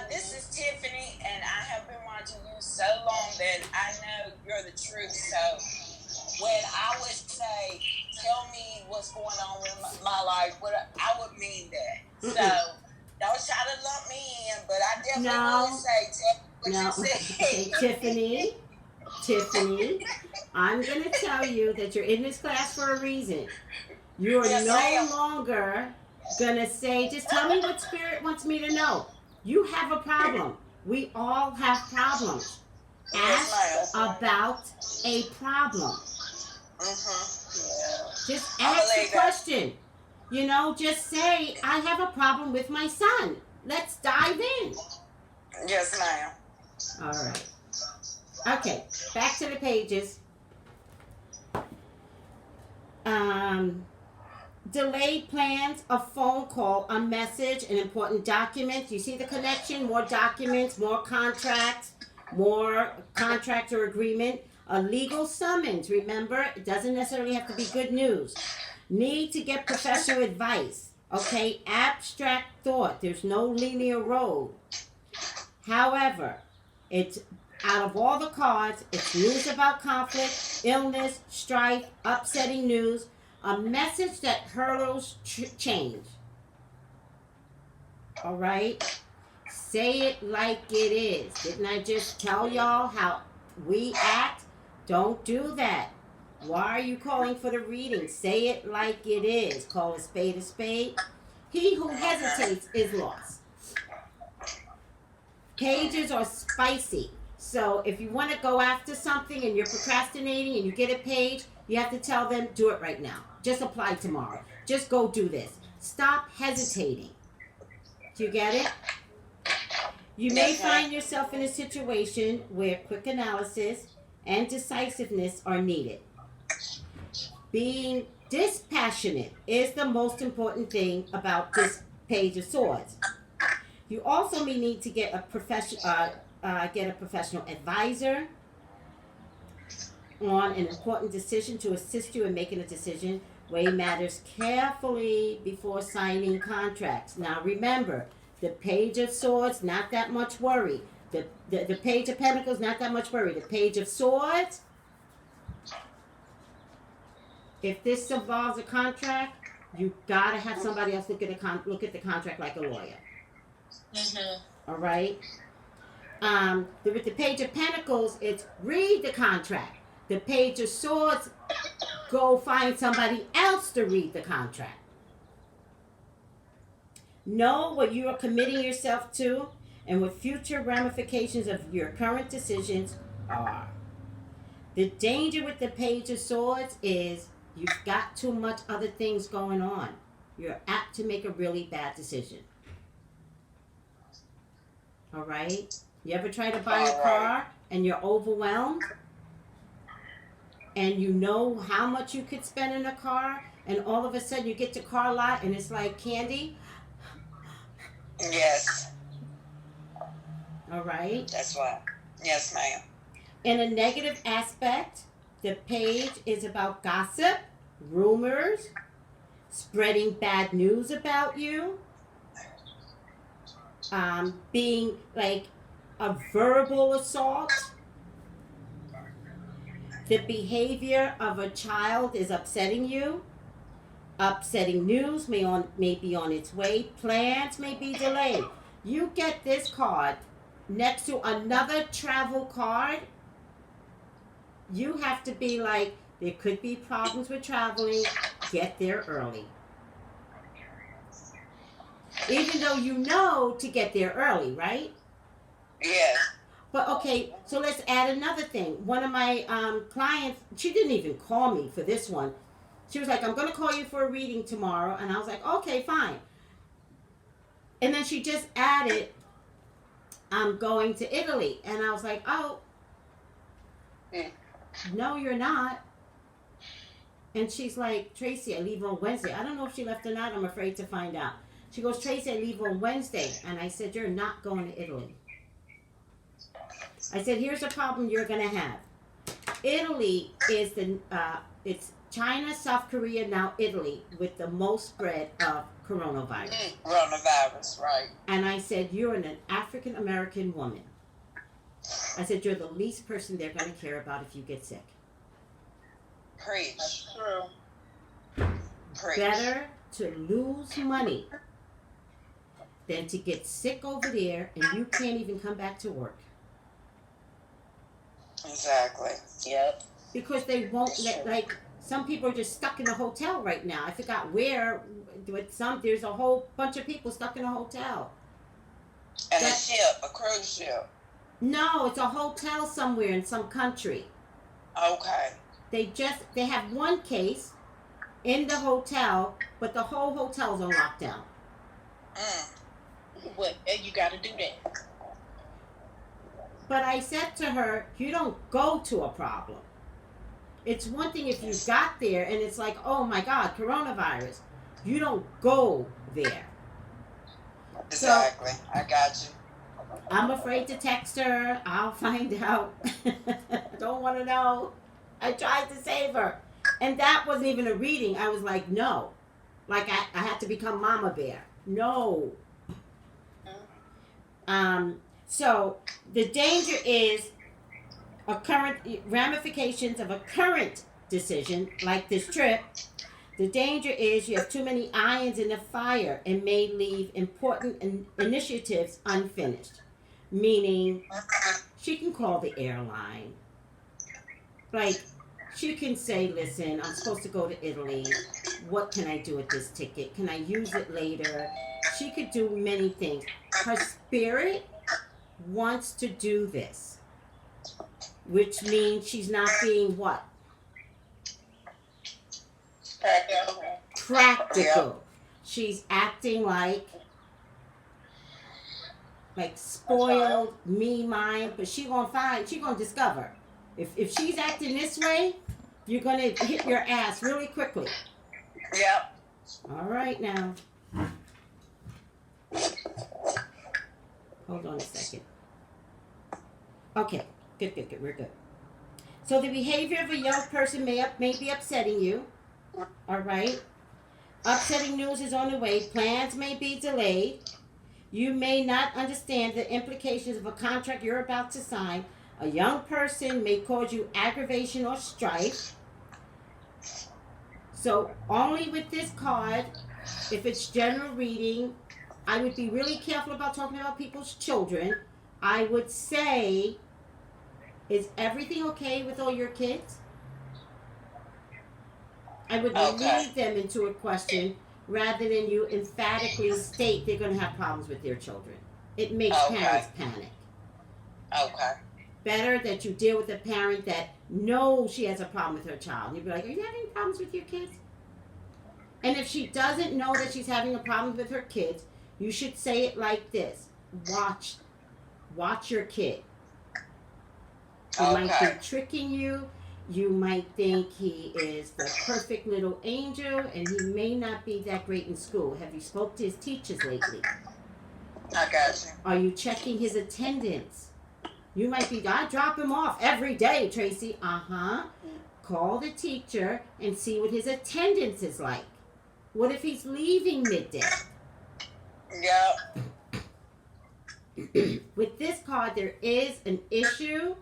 this is Tiffany, and I have been watching you so long that I know you're the truth. So when I would say, tell me what's going on with my life, I would mean that. Mm-hmm. So don't try to lump me in, but I definitely would say, tell me what you said. Tiffany, I'm going to tell you that you're in this class for a reason. You are no longer going to say, just tell me what Spirit wants me to know. You have a problem. We all have problems. Ask about a problem. Just ask the question. Just say, I have a problem with my son. Let's dive in. Yes, ma'am. All right. Okay, back to the pages. Delayed plans, a phone call, a message, an important document. You see the connection? More documents, more contracts, more contract or agreement. A legal summons, remember, it doesn't necessarily have to be good news. Need to get professional advice. Okay, abstract thought. There's no linear road. However, it's out of all the cards, it's news about conflict, illness, strife, upsetting news, a message that hurdles change. All right? Say it like it is. Didn't I just tell y'all how we act? Don't do that. Why are you calling for the reading? Say it like it is. Call a spade a spade. He who hesitates is lost. Pages are spicy. So if you want to go after something and you're procrastinating and you get a page, you have to tell them, do it right now. Just apply tomorrow. Just go do this. Stop hesitating. Do you get it? You may find yourself in a situation where quick analysis and decisiveness are needed. Being dispassionate is the most important thing about this Page of Swords. You also may need to get a professional advisor on an important decision to assist you in making a decision. Weigh matters carefully before signing contracts. Now remember, the Page of Swords, not that much worry. The Page of Pentacles, not that much worry. The Page of Swords, if this involves a contract, you gotta have somebody else look at the contract like a lawyer. All right. With the Page of Pentacles, it's read the contract. The Page of Swords, go find somebody else to read the contract. Know what you are committing yourself to and what future ramifications of your current decisions are. The danger with the Page of Swords is you've got too much other things going on. You're apt to make a really bad decision. All right? You ever try to buy a car and you're overwhelmed? And you know how much you could spend in a car, and all of a sudden you get to car lot and it's like candy? Yes. All right? That's right. Yes, ma'am. In a negative aspect, the page is about gossip, rumors, spreading bad news about you, being like a verbal assault. The behavior of a child is upsetting you. Upsetting news may be on its way. Plans may be delayed. You get this card next to another travel card. You have to be like, there could be problems with traveling. Get there early. Even though you know to get there early, right? Yes. But okay, so let's add another thing. One of my clients, she didn't even call me for this one. She was like, I'm going to call you for a reading tomorrow. And I was like, okay, fine. And then she just added, I'm going to Italy. And I was like, oh, no, you're not. And she's like, Tracy, I leave on Wednesday. I don't know if she left or not. I'm afraid to find out. She goes, Tracy, I leave on Wednesday. And I said, you're not going to Italy. I said, here's a problem you're going to have. Italy is it's China, South Korea, now Italy, with the most spread of coronavirus. Coronavirus, right. And I said, you're an African American woman. I said, you're the least person they're going to care about if you get sick. Preach. That's true. Preach. Better to lose money than to get sick over there and you can't even come back to work. Exactly. Yep. Because they won't let, like, some people are just stuck in a hotel right now. I forgot where, there's a whole bunch of people stuck in a hotel. And a cruise ship. No, it's a hotel somewhere in some country. Okay. They have one case in the hotel, but the whole hotel's on lockdown. Well, you got to do that. But I said to her, you don't go to a problem. It's one thing if you got there and it's like, oh my God, coronavirus. You don't go there. Exactly. So, I got you. I'm afraid to text her. I'll find out. Don't want to know. I tried to save her. And that wasn't even a reading. I was like, no. Like I had to become Mama Bear. No. So the danger is ramifications of a current decision, like this trip. The danger is you have too many irons in the fire and may leave important initiatives unfinished. Meaning, she can call the airline. Like, she can say, listen, I'm supposed to go to Italy. What can I do with this ticket? Can I use it later? She could do many things. Her spirit wants to do this. Which means she's not being what? Practical. She's acting like spoiled, me, mine, but she gonna discover. If she's acting this way, you're gonna hit your ass really quickly. Yep. All right now. Hold on a second. Okay, good. We're good. So the behavior of a young person may be upsetting you. All right. Upsetting news is on the way. Plans may be delayed. You may not understand the implications of a contract you're about to sign. A young person may cause you aggravation or strife. So only with this card, if it's general reading, I would be really careful about talking about people's children. I would say, is everything okay with all your kids? I would lead them into a question rather than you emphatically state they're going to have problems with their children. It makes parents panic. Okay. Better that you deal with a parent that knows she has a problem with her child. You'd be like, are you having problems with your kids? And if she doesn't know that she's having a problem with her kids, you should say it like this. Watch your kid. He might be tricking you. You might think he is the perfect little angel, and he may not be that great in school. Have you spoke to his teachers lately? I got you. Are you checking his attendance? You might be, I drop him off every day, Tracy. Call the teacher and see what his attendance is like. What if he's leaving midday? Yep. With this card, there is an issue,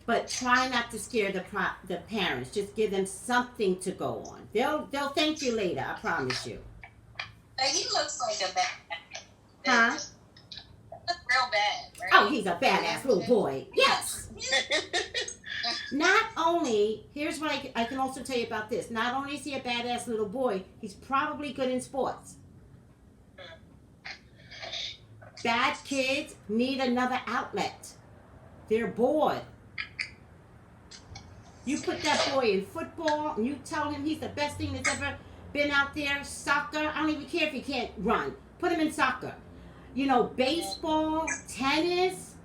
but try not to scare the parents. Just give them something to go on. They'll thank you later. I promise you. He looks like a bad. Huh? Real bad. Right? Oh, he's a badass little boy. Yes. Not only, here's what I can also tell you about this. Not only is he a badass little boy, he's probably good in sports. Bad kids need another outlet. They're bored. You put that boy in football and you tell him he's the best thing that's ever been out there. Soccer, I don't even care if he can't run. Put him in soccer. You know, baseball, tennis.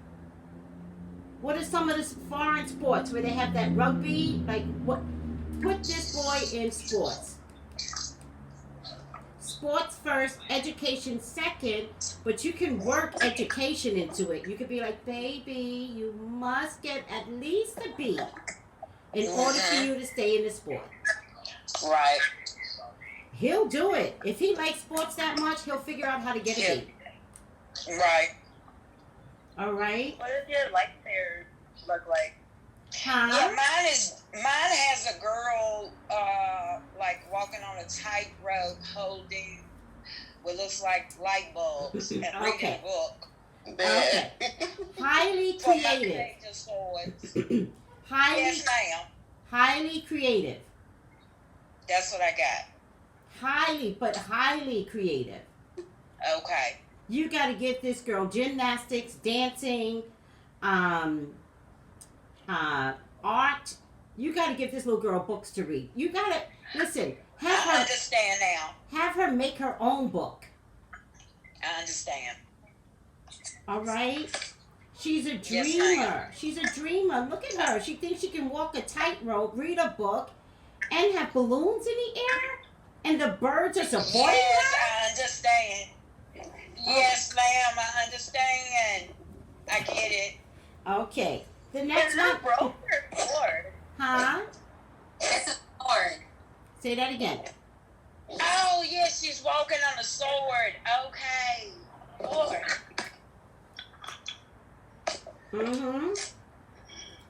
What are some of the foreign sports where they have that rugby? Like, what? Put this boy in sports. Sports first, education second, but you can work education into it. You could be like, baby, you must get at least a B in order for you to stay in the sport. Right. He'll do it. If he likes sports that much, he'll figure out how to get a B. Right. All right? What does your life pair look like? Huh? Yeah, mine has a girl like walking on a tightrope holding what looks like light bulbs and reading a book. Okay. Highly creative. Yes, ma'am. Highly creative. That's what I got. Highly creative. Okay. You got to get this girl gymnastics, dancing, art. You got to give this little girl books to read. You got to listen. I understand now. Have her make her own book. I understand. All right. She's a dreamer. Yes, she's a dreamer. Look at her. She thinks she can walk a tightrope, read a book, and have balloons in the air, and the birds are supporting her. Yes, I understand. Yes, ma'am, I understand. I get it. Okay. The next Is one. it broke or floored? Huh? It's a sword. Say that again. Oh, yes, she's walking on a sword. Okay. Lord. Mm-hmm.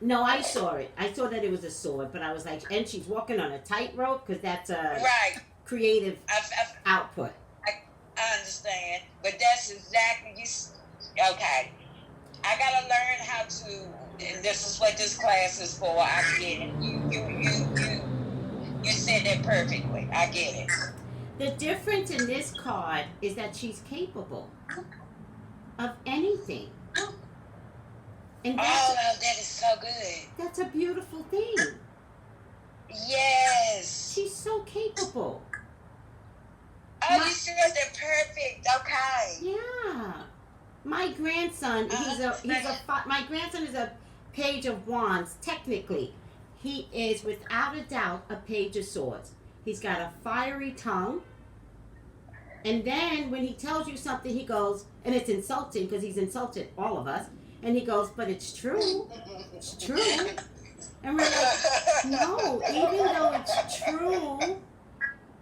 No, I saw it. I saw that it was a sword, but I was like, and she's walking on a tightrope because that's a creative output. I understand, but that's exactly okay. I gotta learn how to, and this is what this class is for. I get it. You said that perfectly. I get it. The difference in this card is that she's capable of anything. And that is so good. That's a beautiful thing. Yes. She's so capable. Oh, you said that perfect. Okay. Yeah. My grandson, my grandson is a page of wands, technically. He is, without a doubt, a page of swords. He's got a fiery tongue. And then when he tells you something, he goes, and it's insulting because he's insulted all of us. And he goes, but it's true. It's true. And we're like, no, even though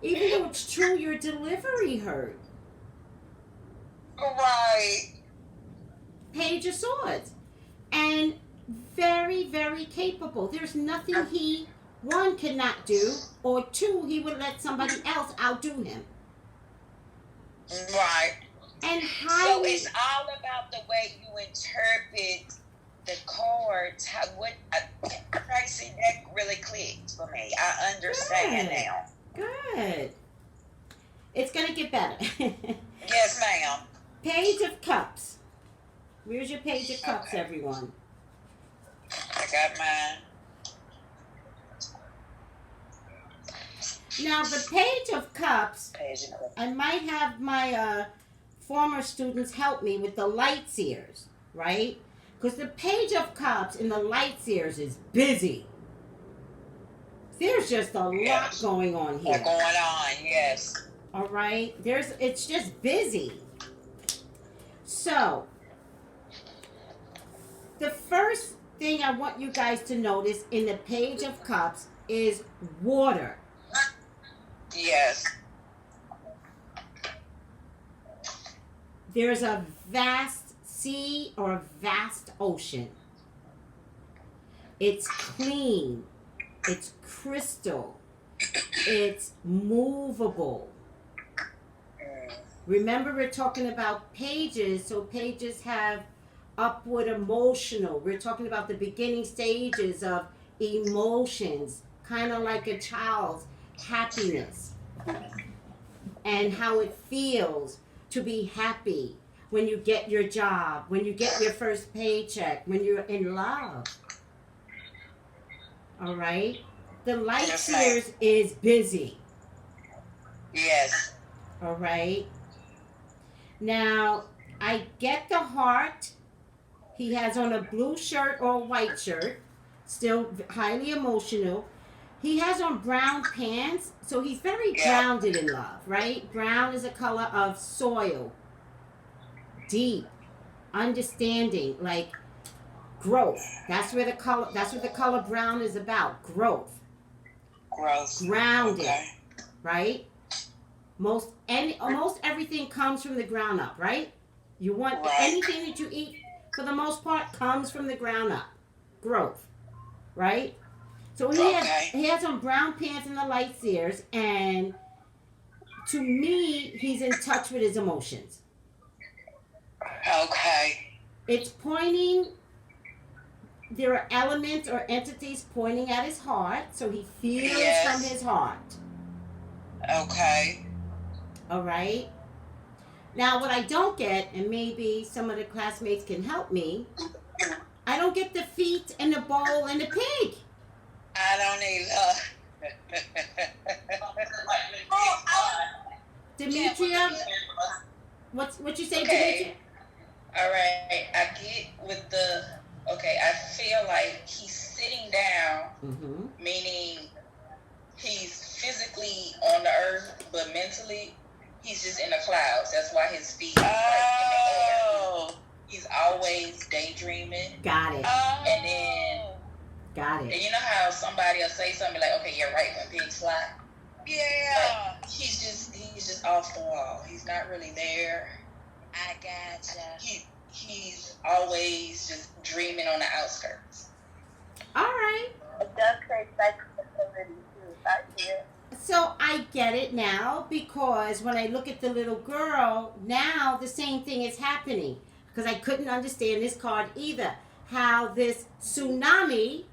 it's true, your delivery hurt. Right. Page of Swords. And very, very capable. There's nothing he, one, cannot do, or two, he would let somebody else outdo him. Right. And So highly, it's all about the way you interpret the cards. Tracy, that really clicked for me. I understand Good. now. Good. It's going to get better. Yes, ma'am. Page of Cups. Where's your Page of Cups, Okay. everyone? I got mine. Now, the Page of Cups, Page of Cups. I might have my former students help me with the light seers, right? Because the Page of Cups in the light seers is busy. There's just a lot going on here. Going on, yes. All right? It's just busy. So, the first thing I want you guys to notice in the Page of Cups is water. Yes. There's a vast sea or a vast ocean. It's clean. It's crystal. It's movable. Remember, we're talking about pages, so pages have upward emotional. We're talking about the beginning stages of emotions, kind of like a child's happiness and how it feels to be happy when you get your job, when you get your first paycheck, when you're in love. All right? The light Yes, seers is busy. Yes. All right? Now, I get the heart. He has on a blue shirt or a white shirt. Still highly emotional. He has on brown pants, so he's very grounded in love, right? Brown is a color of soil, deep, understanding, like growth. That's what the color brown is about, growth. Gross. Grounded, Okay. right? Almost everything comes from the ground up, right? You want anything that you eat, for the most part, comes from the ground up. Growth, right? So he has on brown pants and the light seers, and to me, he's in touch with his emotions. Okay. It's pointing, there are elements or entities pointing at his heart, so he feels from his heart. Okay. All right? Now, what I don't get, and maybe some of the classmates can help me, I don't get the feet and the bowl and the pig. I don't either. Demetria, what you say, Demetria? All right, I get with the, I feel like he's sitting down, meaning he's physically on the earth, but mentally he's just in the clouds. That's why his feet are in the air. He's always daydreaming. Got it. And then, Got and it. you know how somebody will say something like, okay, you're right when pigs fly? Yeah. Like, he's just off the wall. He's not really there. I gotcha. He's always just dreaming on the outskirts. All right. It does say psychoactivity too. I see it. So I get it now, because when I look at the little girl, now the same thing is happening. Because I couldn't understand this card either. How this tsunami,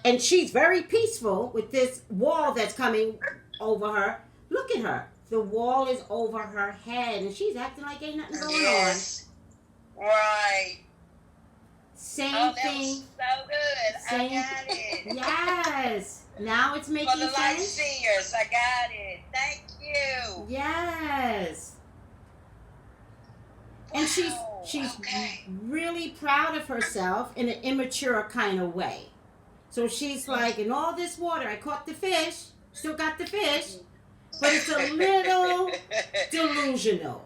and she's very peaceful with this wall that's coming over her. Look at her. The wall is over her head, and she's acting like ain't nothing going on. Right. Same thing. Was so good. Same. I got it. Yes. Now it's making For the light sense. seers, I got it. Thank you. Yes. And she's really proud of herself in an immature kind of way. So she's like, in all this water, I caught the fish, still got the fish. but it's a little delusional.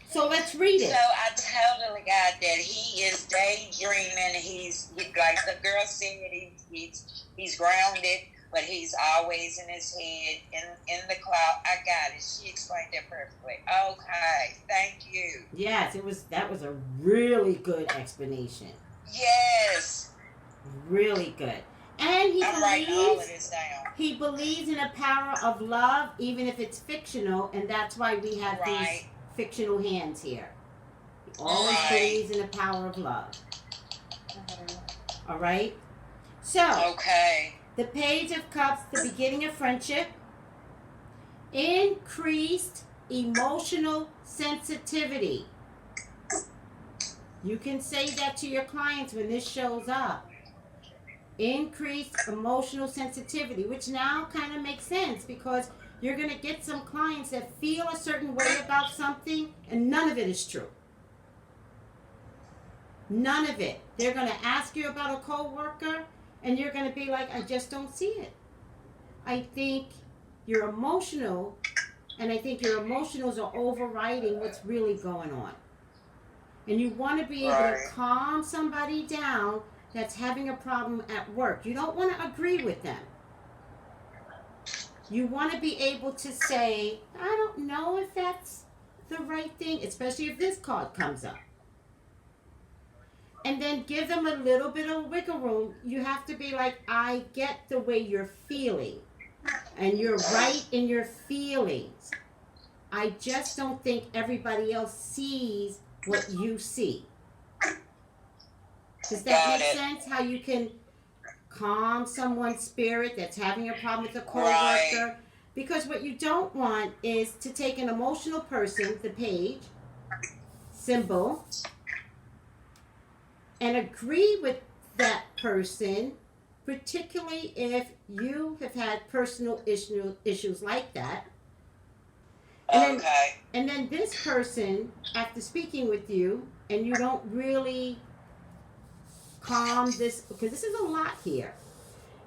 So let's read it. So I totally got that. He is daydreaming. He's like the girl said. He's grounded, but he's always in his head, in the cloud. I got it. She explained that perfectly. Okay, thank you. Yes, that was a really good explanation. Yes. Really good. And I'm writing all of this down. he believes in a power of love, even if it's fictional, and that's why we have these fictional hands here. He always believes in the power of love. All right? So, okay. The Page of Cups, the beginning of friendship. Increased emotional sensitivity. You can say that to your clients when this shows up. Increased emotional sensitivity, which now kind of makes sense because you're going to get some clients that feel a certain way about something and none of it is true. None of it. They're going to ask you about a coworker and you're going to be like, I just don't see it. I think you're emotional, and I think your emotionals are overriding what's really going on. And you want to be able to calm somebody down that's having a problem at work. You don't want to agree with them. You want to be able to say, I don't know if that's the right thing, especially if this card comes up. And then give them a little bit of wiggle room. You have to be like, I get the way you're feeling. And you're right in your feelings. I just don't think everybody else sees what you see. Does that make sense? How you can calm someone's spirit that's having a problem with a coworker? Because what you don't want is to take an emotional person, the page, symbol, and agree with that person, particularly if you have had personal issues like that. And then this person, after speaking with you, and you don't really calm this, because this is a lot here.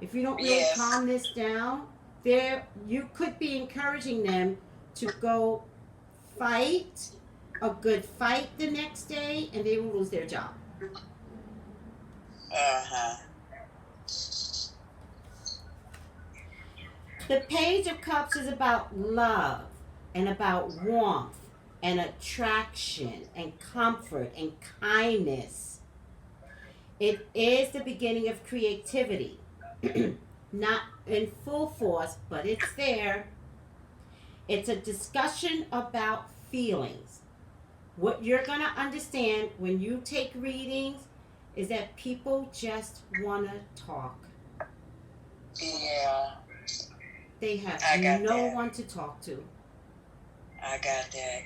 If you don't really calm this down, you could be encouraging them to go fight a good fight the next day, and they will lose their job. The Page of Cups is about love and about warmth and attraction and comfort and kindness. It is the beginning of creativity. Not in full force, but it's there. It's a discussion about feelings. What you're going to understand when you take readings is that people just want to talk. Yeah. They have no one to talk to. I got that.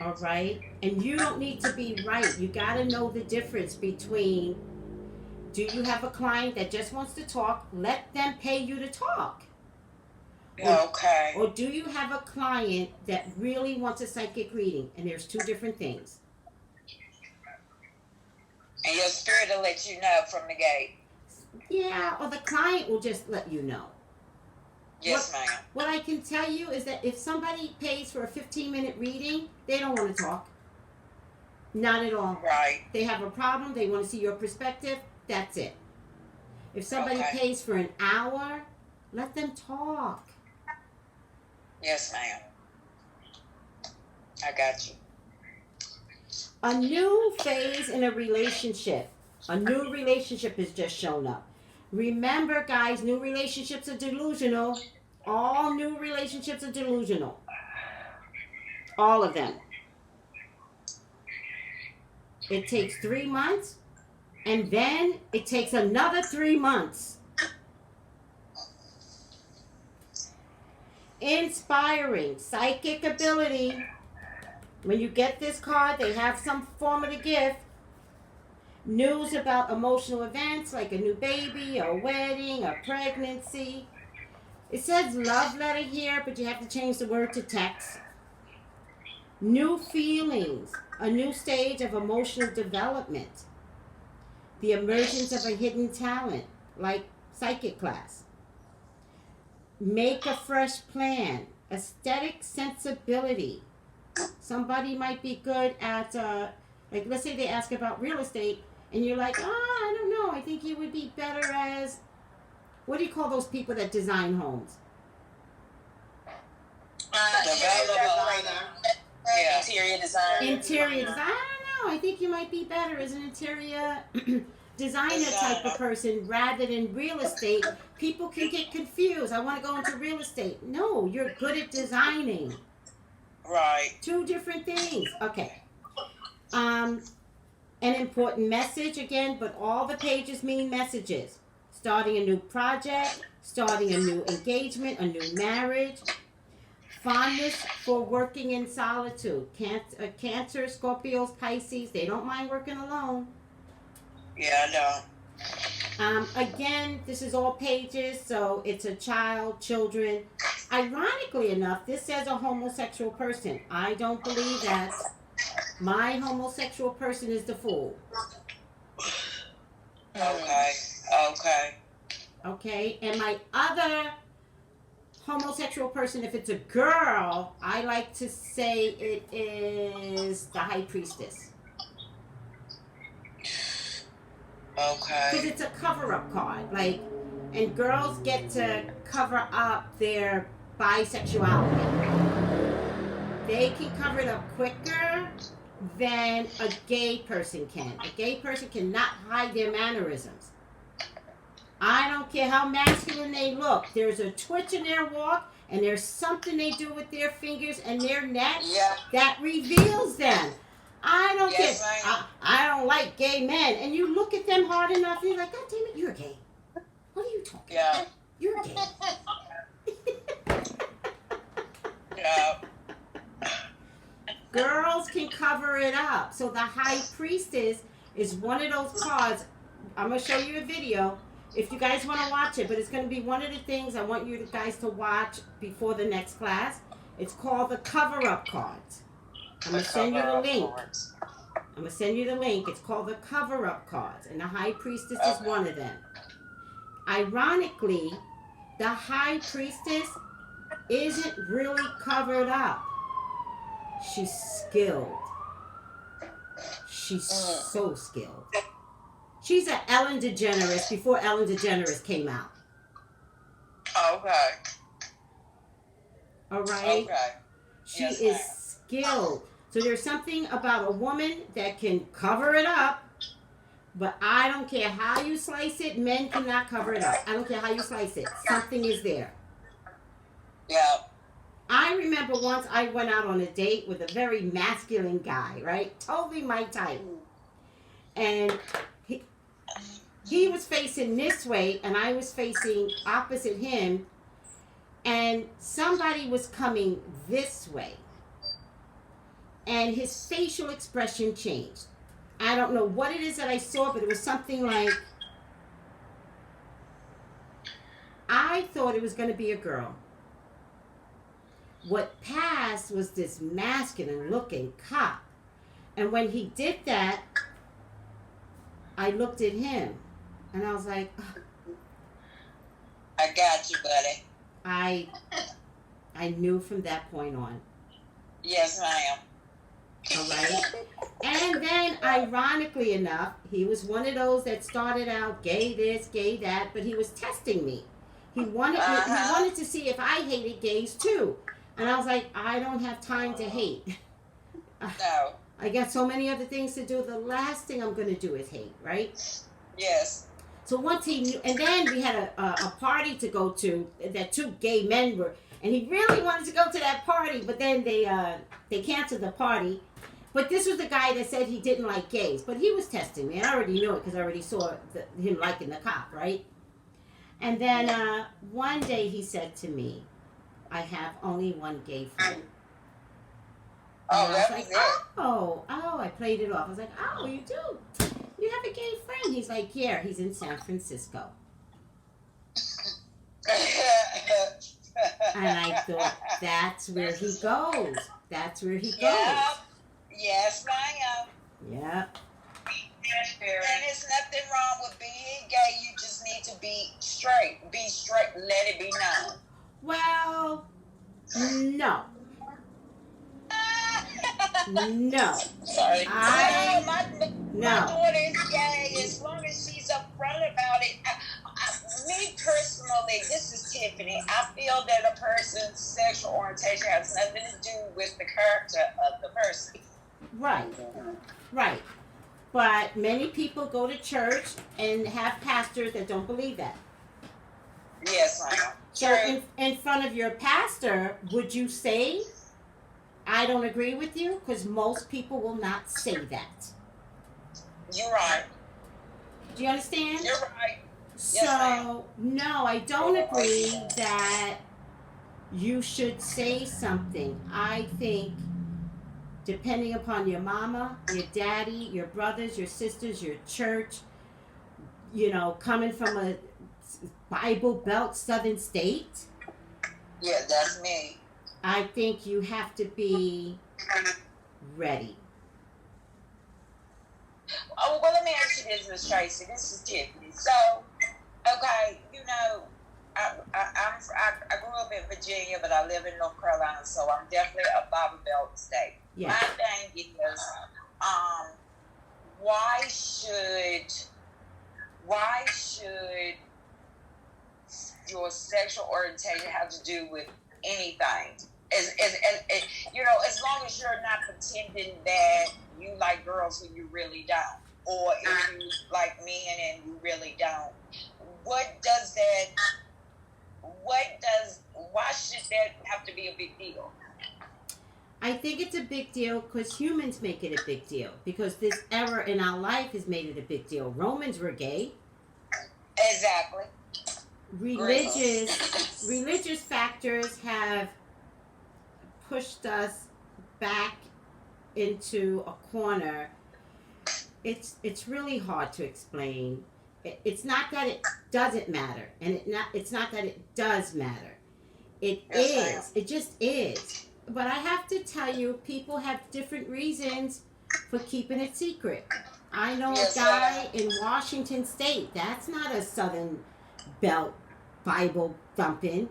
All right? And you don't need to be right. You got to know the difference between, do you have a client that just wants to talk? Let them pay you to talk. Or do you have a client that really wants a psychic reading? And there's two different things. And your spirit will let you know from the gate. Yeah, or the client will just let you know. Yes, ma'am. What I can tell you is that if somebody pays for a 15-minute reading, they don't want to talk. Not at all. Right. They have a problem. They want to see your perspective. That's it. If somebody pays for an hour, let them talk. Yes, ma'am. I got you. A new phase in a relationship. A new relationship has just shown up. Remember, guys, new relationships are delusional. All new relationships are delusional. All of them. It takes 3 months, and then it takes another 3 months. Inspiring, psychic ability. When you get this card, they have some form of the gift. News about emotional events like a new baby, a wedding, a pregnancy. It says love letter here, but you have to change the word to text. New feelings, a new stage of emotional development. The emergence of a hidden talent, like psychic class. Make a fresh plan. Aesthetic sensibility. Somebody might be good at, like, let's say they ask about real estate, and you're like, I don't know. I think you would be better as, what do you call those people that design homes? Yeah. Interior design. Interior design. I don't know. I think you might be better as an interior designer type of person rather than real estate. People can get confused. I want to go into real estate. No, you're good at designing. Right. Two different things. Okay. An important message again, but all the pages mean messages. Starting a new project, starting a new engagement, a new marriage. Fondness for working in solitude. Cancer, Scorpios, Pisces, they don't mind working alone. Yeah, I know. Again, this is all pages, so it's a child, children. Ironically enough, this says a homosexual person. I don't believe that. My homosexual person is the fool. Okay. Okay, and my other homosexual person, if it's a girl, I like to say it is the high priestess. Okay. Because it's a cover-up card, like, and girls get to cover up their bisexuality. They can cover it up quicker than a gay person can. A gay person cannot hide their mannerisms. I don't care how masculine they look. There's a twitch in their walk, and there's something they do with their fingers and their neck that reveals them. I don't care. I don't like gay men. And you look at them hard enough, and you're like, God damn it, you're gay. What are you talking about? You're gay. Girls can cover it up. So the high priestess is one of those cards. I'm going to show you a video if you guys want to watch it, but it's going to be one of the things I want you guys to watch before the next class. It's called the cover-up cards. I'm going to send you the link. It's called the cover-up cards, and the high priestess is one of them. Ironically, the high priestess isn't really covered up. She's skilled. She's so skilled. She's an Ellen DeGeneres before Ellen DeGeneres came out. Okay. All right? Okay. She is skilled. So there's something about a woman that can cover it up, but I don't care how you slice it, men cannot cover it up. I don't care how you slice it. Something is there. Yeah. I remember once I went out on a date with a very masculine guy, right? Totally my type. And he was facing this way, and I was facing opposite him, and somebody was coming this way. And his facial expression changed. I don't know what it is that I saw, but it was something like, I thought it was going to be a girl. What passed was this masculine looking cop. And when he did that, I looked at him and I was like, oh. I got you, buddy. I knew from that point on. Yes, ma'am. All right. And then, ironically enough, he was one of those that started out gay this, gay that, but he was testing me. He wanted to see if I hated gays too. And I was like, I don't have time to hate. No. I got so many other things to do. The last thing I'm going to do is hate, right? Yes. So once he knew, and then we had a party to go to that two gay men were, and he really wanted to go to that party, but then they canceled the party. But this was the guy that said he didn't like gays, but he was testing me. I already knew it because I already saw him liking the cop, right? And then one day he said to me, I have only one gay friend. Oh, and I that was was like, it. oh, I played it off. I was like, oh, you do? You have a gay friend? He's like, yeah, he's in San Francisco. And I thought, that's where he goes. That's where he goes. Yeah. Yes, ma'am. Yeah. And there's nothing wrong with being gay. You just need to be straight. Be straight. Let it be known. Well, no. No. Sorry. My No. daughter is gay as long as she's upfront about it. Me personally, this is Tiffany. I feel that a person's sexual orientation has nothing to do with the character of the person. Right. Right. But many people go to church and have pastors that don't believe that. Yes, I know. So in front of your pastor, would you say, I don't agree with you? Because most people will not say that. You're right. Do you understand? You're right. So, Yes, ma'am. no, I don't agree that you should say something. I think, depending upon your mama, your daddy, your brothers, your sisters, your church, coming from a Bible Belt Southern state, Yeah, that's me. I think you have to be ready. Oh, well, let me ask you this, Miss Tracy. This is Tiffany. So, okay, I grew up in Virginia, but I live in North Carolina, so I'm definitely a Bible Belt state. Yeah. My thing is, why should your sexual orientation have to do with anything? As long as you're not pretending that you like girls when you really don't, or if you like men and you really don't. Why should that have to be a big deal? I think it's a big deal because humans make it a big deal. Because this era in our life has made it a big deal. Romans were gay. Exactly. Religious factors have pushed us back into a corner. It's really hard to explain. It's not that it doesn't matter, and it's not that it does matter. It is. It just is. But I have to tell you, people have different reasons for keeping it secret. I know a guy in Washington State. That's not a Southern Belt Bible thumping.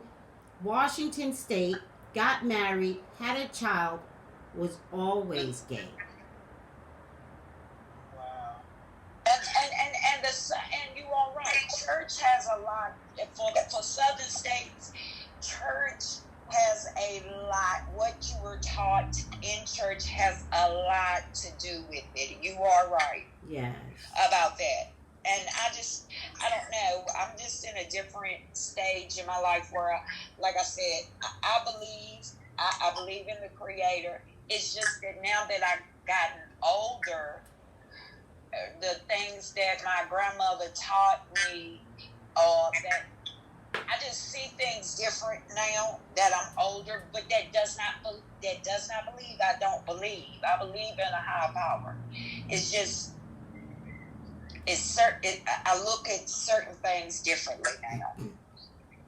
Washington State, got married, had a child, was always gay. Wow. And you are right. Church has a lot for Southern states. Church has a lot. What you were taught in church has a lot to do with it. You are right. Yes. About that. And I don't know. I'm just in a different stage in my life where, like I said, I believe in the Creator. It's just that now that I've gotten older, the things that my grandmother taught me, that I just see things different now that I'm older. But that does not believe I don't believe. I believe in a higher power. It's just. I look at certain things differently now.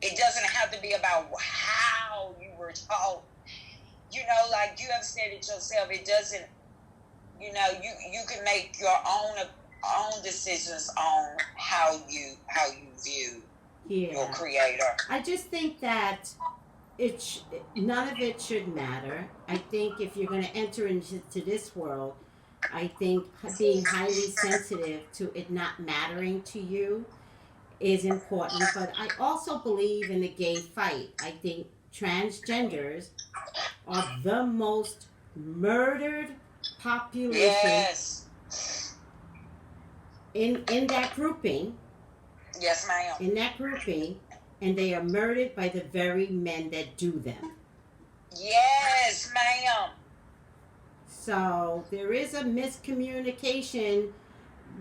It doesn't have to be about how you were taught. Like you have said it yourself. It doesn't. You can make your own decisions on how you view your Creator. I just think that none of it should matter. I think if you're going to enter into this world, I think being highly sensitive to it not mattering to you is important. But I also believe in the gay fight. I think transgenders are the most murdered population in that grouping. Yes, ma'am. In that grouping, and they are murdered by the very men that do them. Yes, ma'am. So there is a miscommunication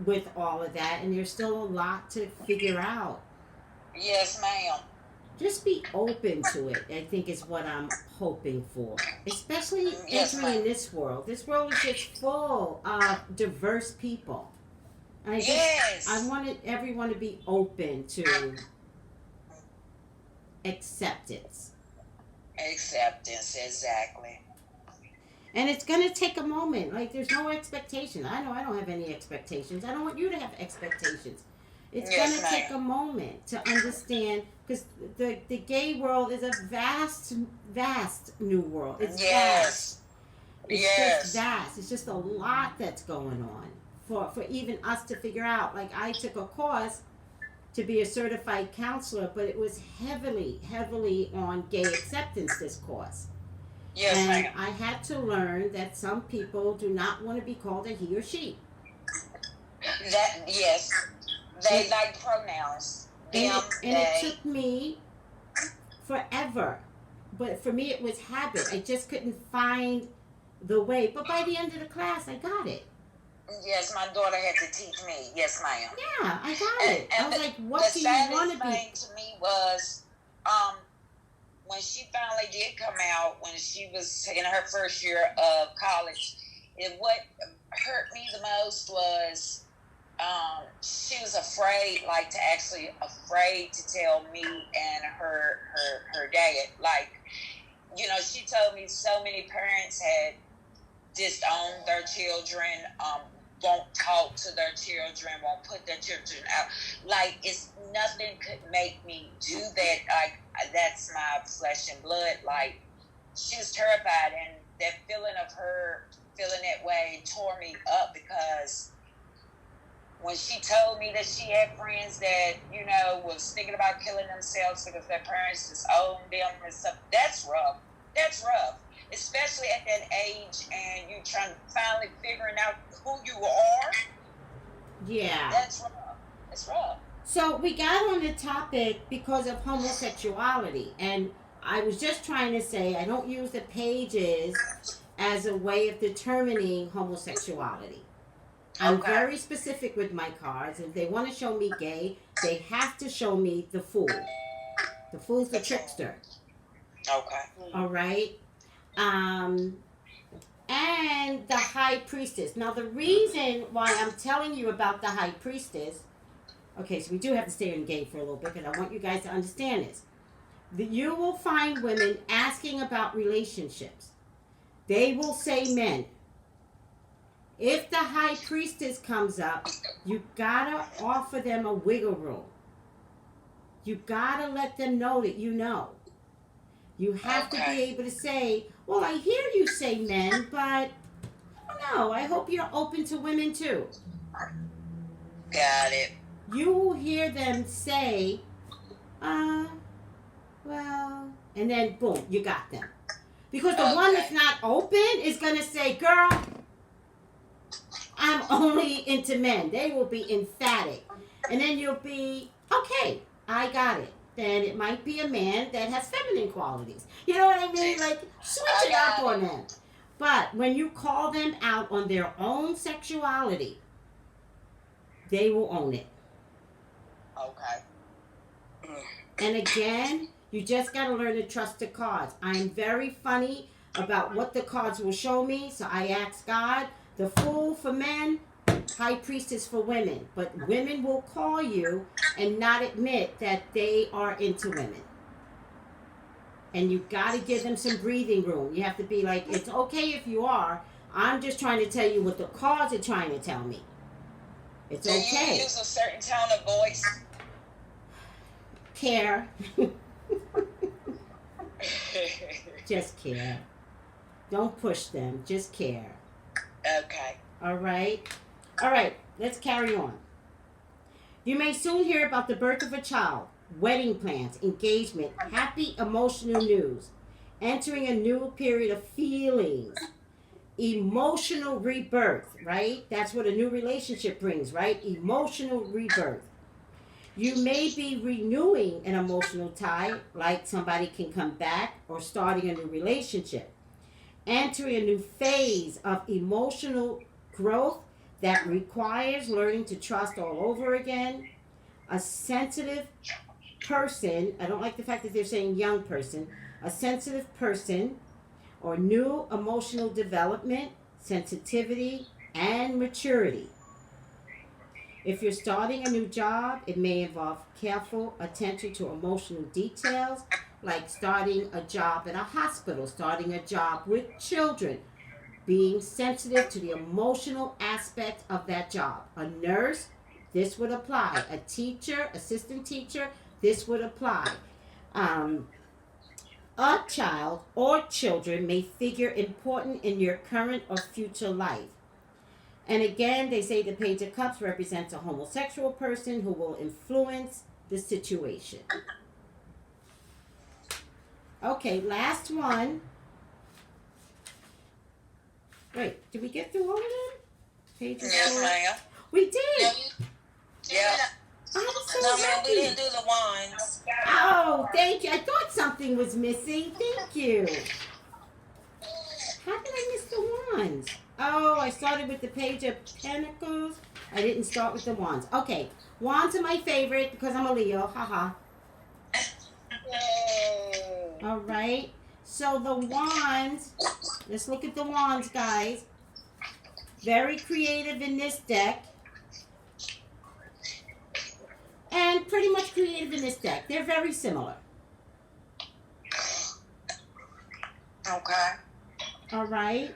with all of that, and there's still a lot to figure out. Yes, ma'am. Just be open to it, I think is what I'm hoping for. Especially entering in this world. This world is just full of diverse people. And I wanted everyone to be open to acceptance. Acceptance, exactly. And it's going to take a moment. Like, there's no expectation. I know I don't have any expectations. I don't want you to have expectations. It's Yes, going to ma'am. take a moment to understand, because the gay world is a vast new world. It's vast. Yes. It's Yes. just vast. It's just a lot that's going on for even us to figure out. Like, I took a course to be a certified counselor, but it was heavily on gay acceptance, this course. Yes, And ma'am. I had to learn that some people do not want to be called a he or she. That, yes. They like pronouns. Them, And they. it took me forever. But for me, it was habit. I just couldn't find the way. But by the end of the class, I got it. Yes, my daughter had to teach me. Yes, ma'am. Yeah, I got it. I was like, what do you want to The be? saddest thing to me was when she finally did come out, when she was in her first year of college, what hurt me the most was she was afraid, like afraid to tell me and her dad. Like, she told me so many parents had disowned their children, won't talk to their children, won't put their children out. Like, it's nothing could make me do that. Like, that's my flesh and blood. Like, she was terrified, and that feeling of her feeling that way tore me up, because when she told me that she had friends that, was thinking about killing themselves because their parents disowned them and stuff, that's rough. That's rough. Especially at that age, and you trying to finally figuring out who you are. Yeah. That's rough. It's rough. So we got on the topic because of homosexuality, and I was just trying to say I don't use the pages as a way of determining homosexuality. I'm very specific with my cards. If they want to show me gay, they have to show me the fool. The fool's the trickster. Okay. All right. And the high priestess. Now, the reason why I'm telling you about the high priestess, okay, so we do have to stay in gay for a little bit, because I want you guys to understand this. You will find women asking about relationships. They will say men. If the high priestess comes up, you gotta offer them a wiggle room. You gotta let them know that you know. You have to be able to say, well, I hear you say men, but I don't know. I hope you're open to women too. Got it. You will hear them say, well, and then boom, you got them. Because the one that's not open is going to say, girl, I'm only into men. They will be emphatic. And then you'll be, okay, I got it. Then it might be a man that has feminine qualities. You know what I mean? Like, switch it up on them. But when you call them out on their own sexuality, they will own it. Okay. And again, you just got to learn to trust the cards. I'm very funny about what the cards will show me. So I ask God, the Fool for men, High Priestess for women. But women will call you and not admit that they are into women. And you got to give them some breathing room. You have to be like, it's okay if you are. I'm just trying to tell you what the cards are trying to tell me. It's okay. Do you use a certain tone of voice? Care. Just care. Don't push them. Just care. Okay. All right. All right. Let's carry on. You may soon hear about the birth of a child, wedding plans, engagement, happy emotional news, entering a new period of feelings, emotional rebirth, right? That's what a new relationship brings, right? Emotional rebirth. You may be renewing an emotional tie, like somebody can come back, or starting a new relationship. Entering a new phase of emotional growth that requires learning to trust all over again. A sensitive person, I don't like the fact that they're saying young person, a sensitive person, or new emotional development, sensitivity, and maturity. If you're starting a new job, it may involve careful attention to emotional details, like starting a job at a hospital, starting a job with children, being sensitive to the emotional aspect of that job. A nurse, this would apply. A teacher, assistant teacher, this would apply. A child or children may figure important in your current or future life. And again, they say the Page of Cups represents a homosexual person who will influence the situation. Okay, last one. Wait, did we get through all of them? Pages Yes, 4. ma'am. We did. Yeah. I'm so No, ma'am, happy. we didn't do the wands. Oh, thank you. I thought something was missing. Thank you. How did I miss the wands? Oh, I started with the Page of Pentacles. I didn't start with the wands. Okay, wands are my favorite because I'm a Leo. Haha. All right. So the wands, let's look at the wands, guys. Very creative in this deck. And pretty much creative in this deck. They're very similar. Okay. All right.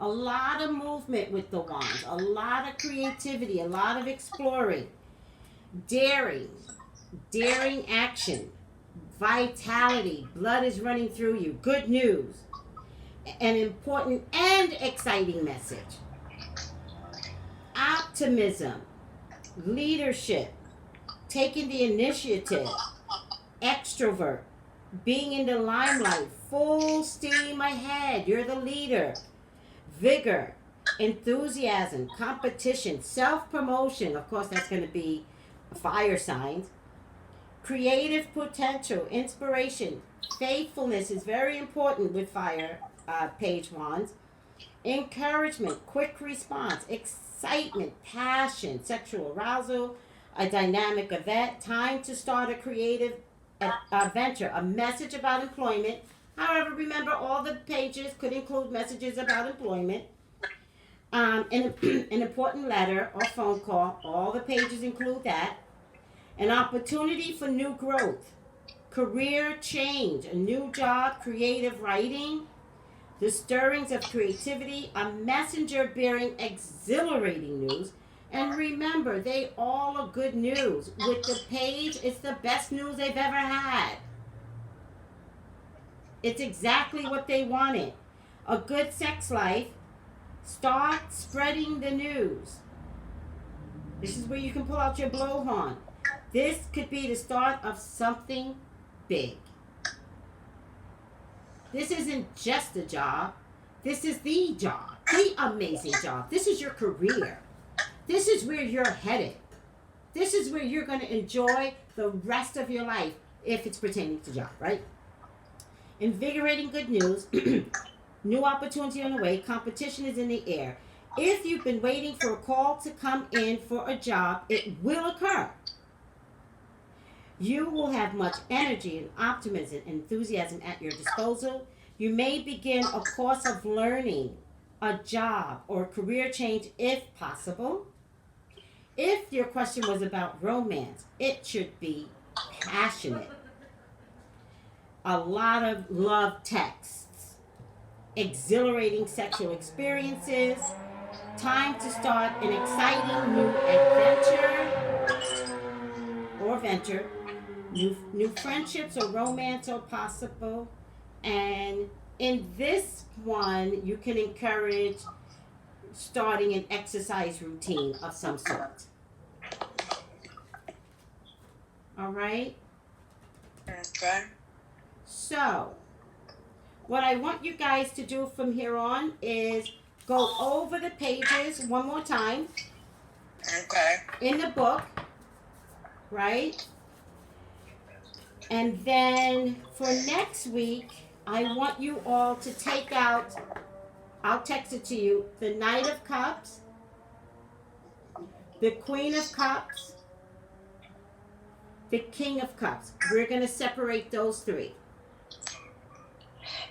A lot of movement with the wands. A lot of creativity. A lot of exploring. Daring. Daring action. Vitality. Blood is running through you. Good news. An important and exciting message. Optimism. Leadership. Taking the initiative. Extrovert. Being in the limelight. Full steam ahead. You're the leader. Vigor. Enthusiasm. Competition. Self-promotion. Of course, that's going to be fire signs. Creative potential. Inspiration. Faithfulness is very important with fire page wands. Encouragement. Quick response. Excitement. Passion. Sexual arousal. A dynamic event. Time to start a creative adventure. A message about employment. However, remember all the pages could include messages about employment. An important letter or phone call. All the pages include that. An opportunity for new growth. Career change. A new job. Creative writing. The stirrings of creativity. A messenger bearing exhilarating news. And remember, they all are good news. With the page, it's the best news they've ever had. It's exactly what they wanted. A good sex life. Start spreading the news. This is where you can pull out your blowhorn. This could be the start of something big. This isn't just a job. This is the job. The amazing job. This is your career. This is where you're headed. This is where you're going to enjoy the rest of your life if it's pertaining to job, right? Invigorating good news. New opportunity on the way. Competition is in the air. If you've been waiting for a call to come in for a job, it will occur. You will have much energy and optimism and enthusiasm at your disposal. You may begin a course of learning, a job, or career change if possible. If your question was about romance, it should be passionate. A lot of love texts, exhilarating sexual experiences, time to start an exciting new adventure or venture. New friendships or romance are possible. And in this one, you can encourage starting an exercise routine of some sort. All right? Okay. So, what I want you guys to do from here on is go over the pages one more time. Okay. In the book, right? And then for next week, I want you all to take out, I'll text it to you, the Knight of Cups, the Queen of Cups, the King of Cups. We're going to separate those three.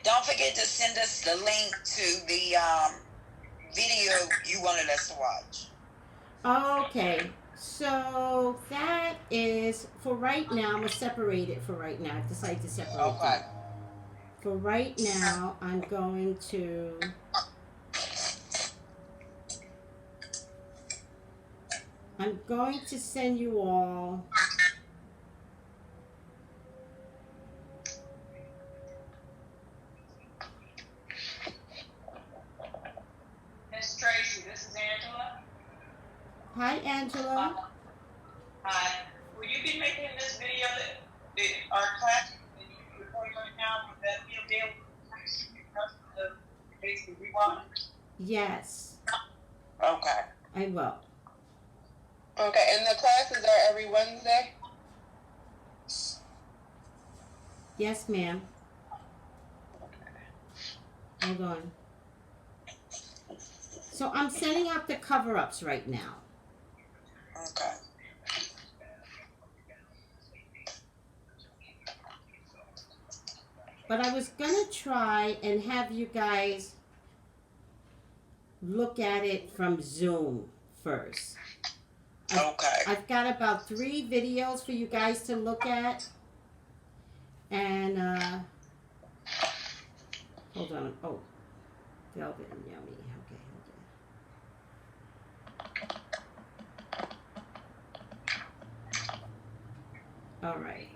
Don't forget to send us the link to the video you wanted us to watch. Okay. So that is, for right now, I'm going to separate it for right now. I've decided to separate it. Okay. For right now, I'm going to... I'm going to send you all. Miss Tracy, this is Angela. Hi, Angela. Hi. Will you be making this video that our class that you're recording right now? Will that be available to basically rewatch? Yes, Okay. I will. Okay, and the classes are every Wednesday? Yes, ma'am. Hold on. So I'm setting up the cover-ups right now. Okay. But I was gonna try and have you guys look at it from Zoom first. Okay. I've got about 3 videos for you guys to look at. And, hold on. Oh, Velvet and Yummy. Okay, hold on. All right.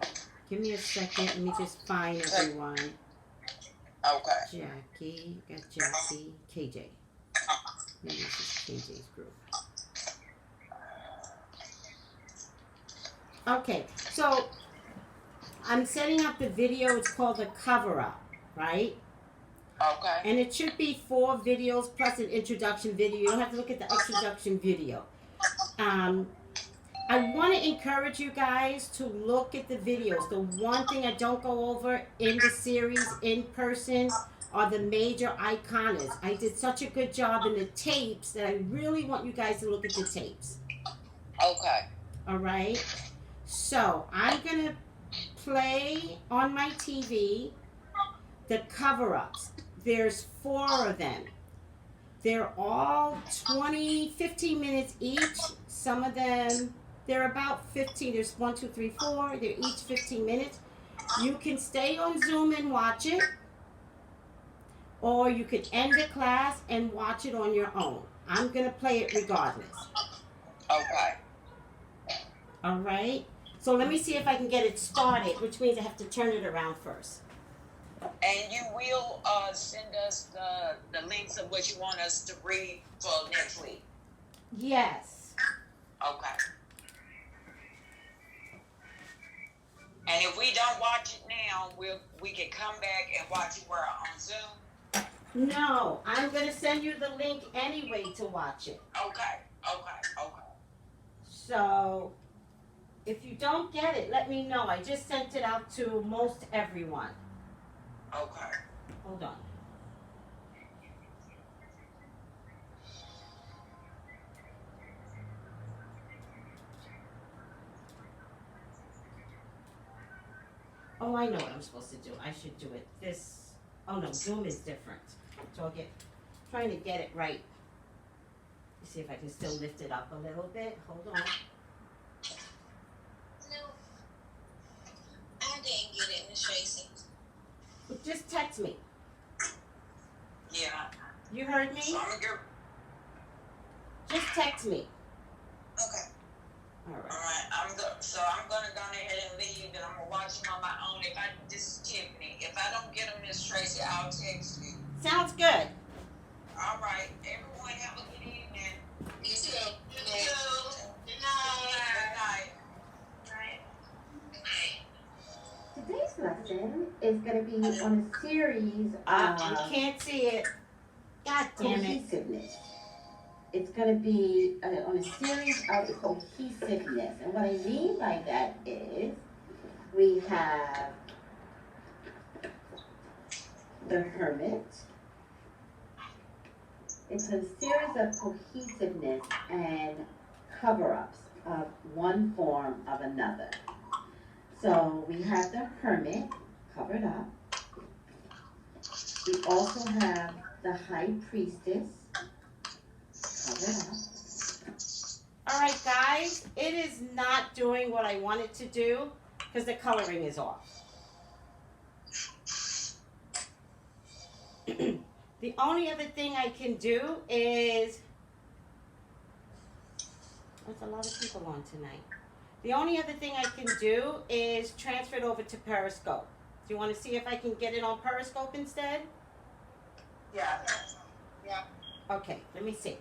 Give me a second. Let me just find everyone. Okay. Jackie. Got Jackie. KJ. Maybe this is KJ's group. Okay, so I'm setting up the video. It's called the cover up, right? Okay. And it should be 4 videos plus an introduction video. You don't have to look at the introduction video. I want to encourage you guys to look at the videos. The one thing I don't go over in the series in person are the major icons. I did such a good job in the tapes that I really want you guys to look at the tapes. Okay. All right? So I'm going to play on my TV the cover-ups. There's 4 of them. They're all 15 minutes each. Some of them, they're about 15. There's 1, 2, 3, 4. They're each 15 minutes. You can stay on Zoom and watch it, or you could end the class and watch it on your own. I'm going to play it regardless. Okay. All right? So let me see if I can get it started, which means I have to turn it around first. And you will send us the links of what you want us to read for next week. Yes. Okay. And if we don't watch it now, we can come back and watch it where on Zoom. No, I'm going to send you the link anyway to watch it. Okay. So if you don't get it, let me know. I just sent it out to most everyone. Okay. Hold on. Oh, I know what I'm supposed to do. I should do it this. Oh no, Zoom is different. So I'll trying to get it right. Let's see if I can still lift it up a little bit. Hold on. No, I didn't get it, Miss Tracy. Just text me. Yeah. You heard me? So Just text me. Okay. All right. I'm gonna go ahead and leave, and I'm gonna watch them on my own. This is Tiffany. If I don't get them, Miss Tracy, I'll text you. Sounds good. All right. Everyone have a good evening. You too. Good night. Today's lesson is going to be on a series of you can't see it. God damn it. Cohesiveness. It's going to be on a series of cohesiveness. And what I mean by that is we have the Hermit. It's a series of cohesiveness and cover-ups of one form of another. So we have the Hermit covered up. We also have the High Priestess covered up. All right, guys, it is not doing what I want it to do because the coloring is off. The only other thing I can do is There's a lot of people on tonight. The only other thing I can do is transfer it over to Periscope. Do you want to see if I can get it on Periscope instead? Yeah. Okay, let me see.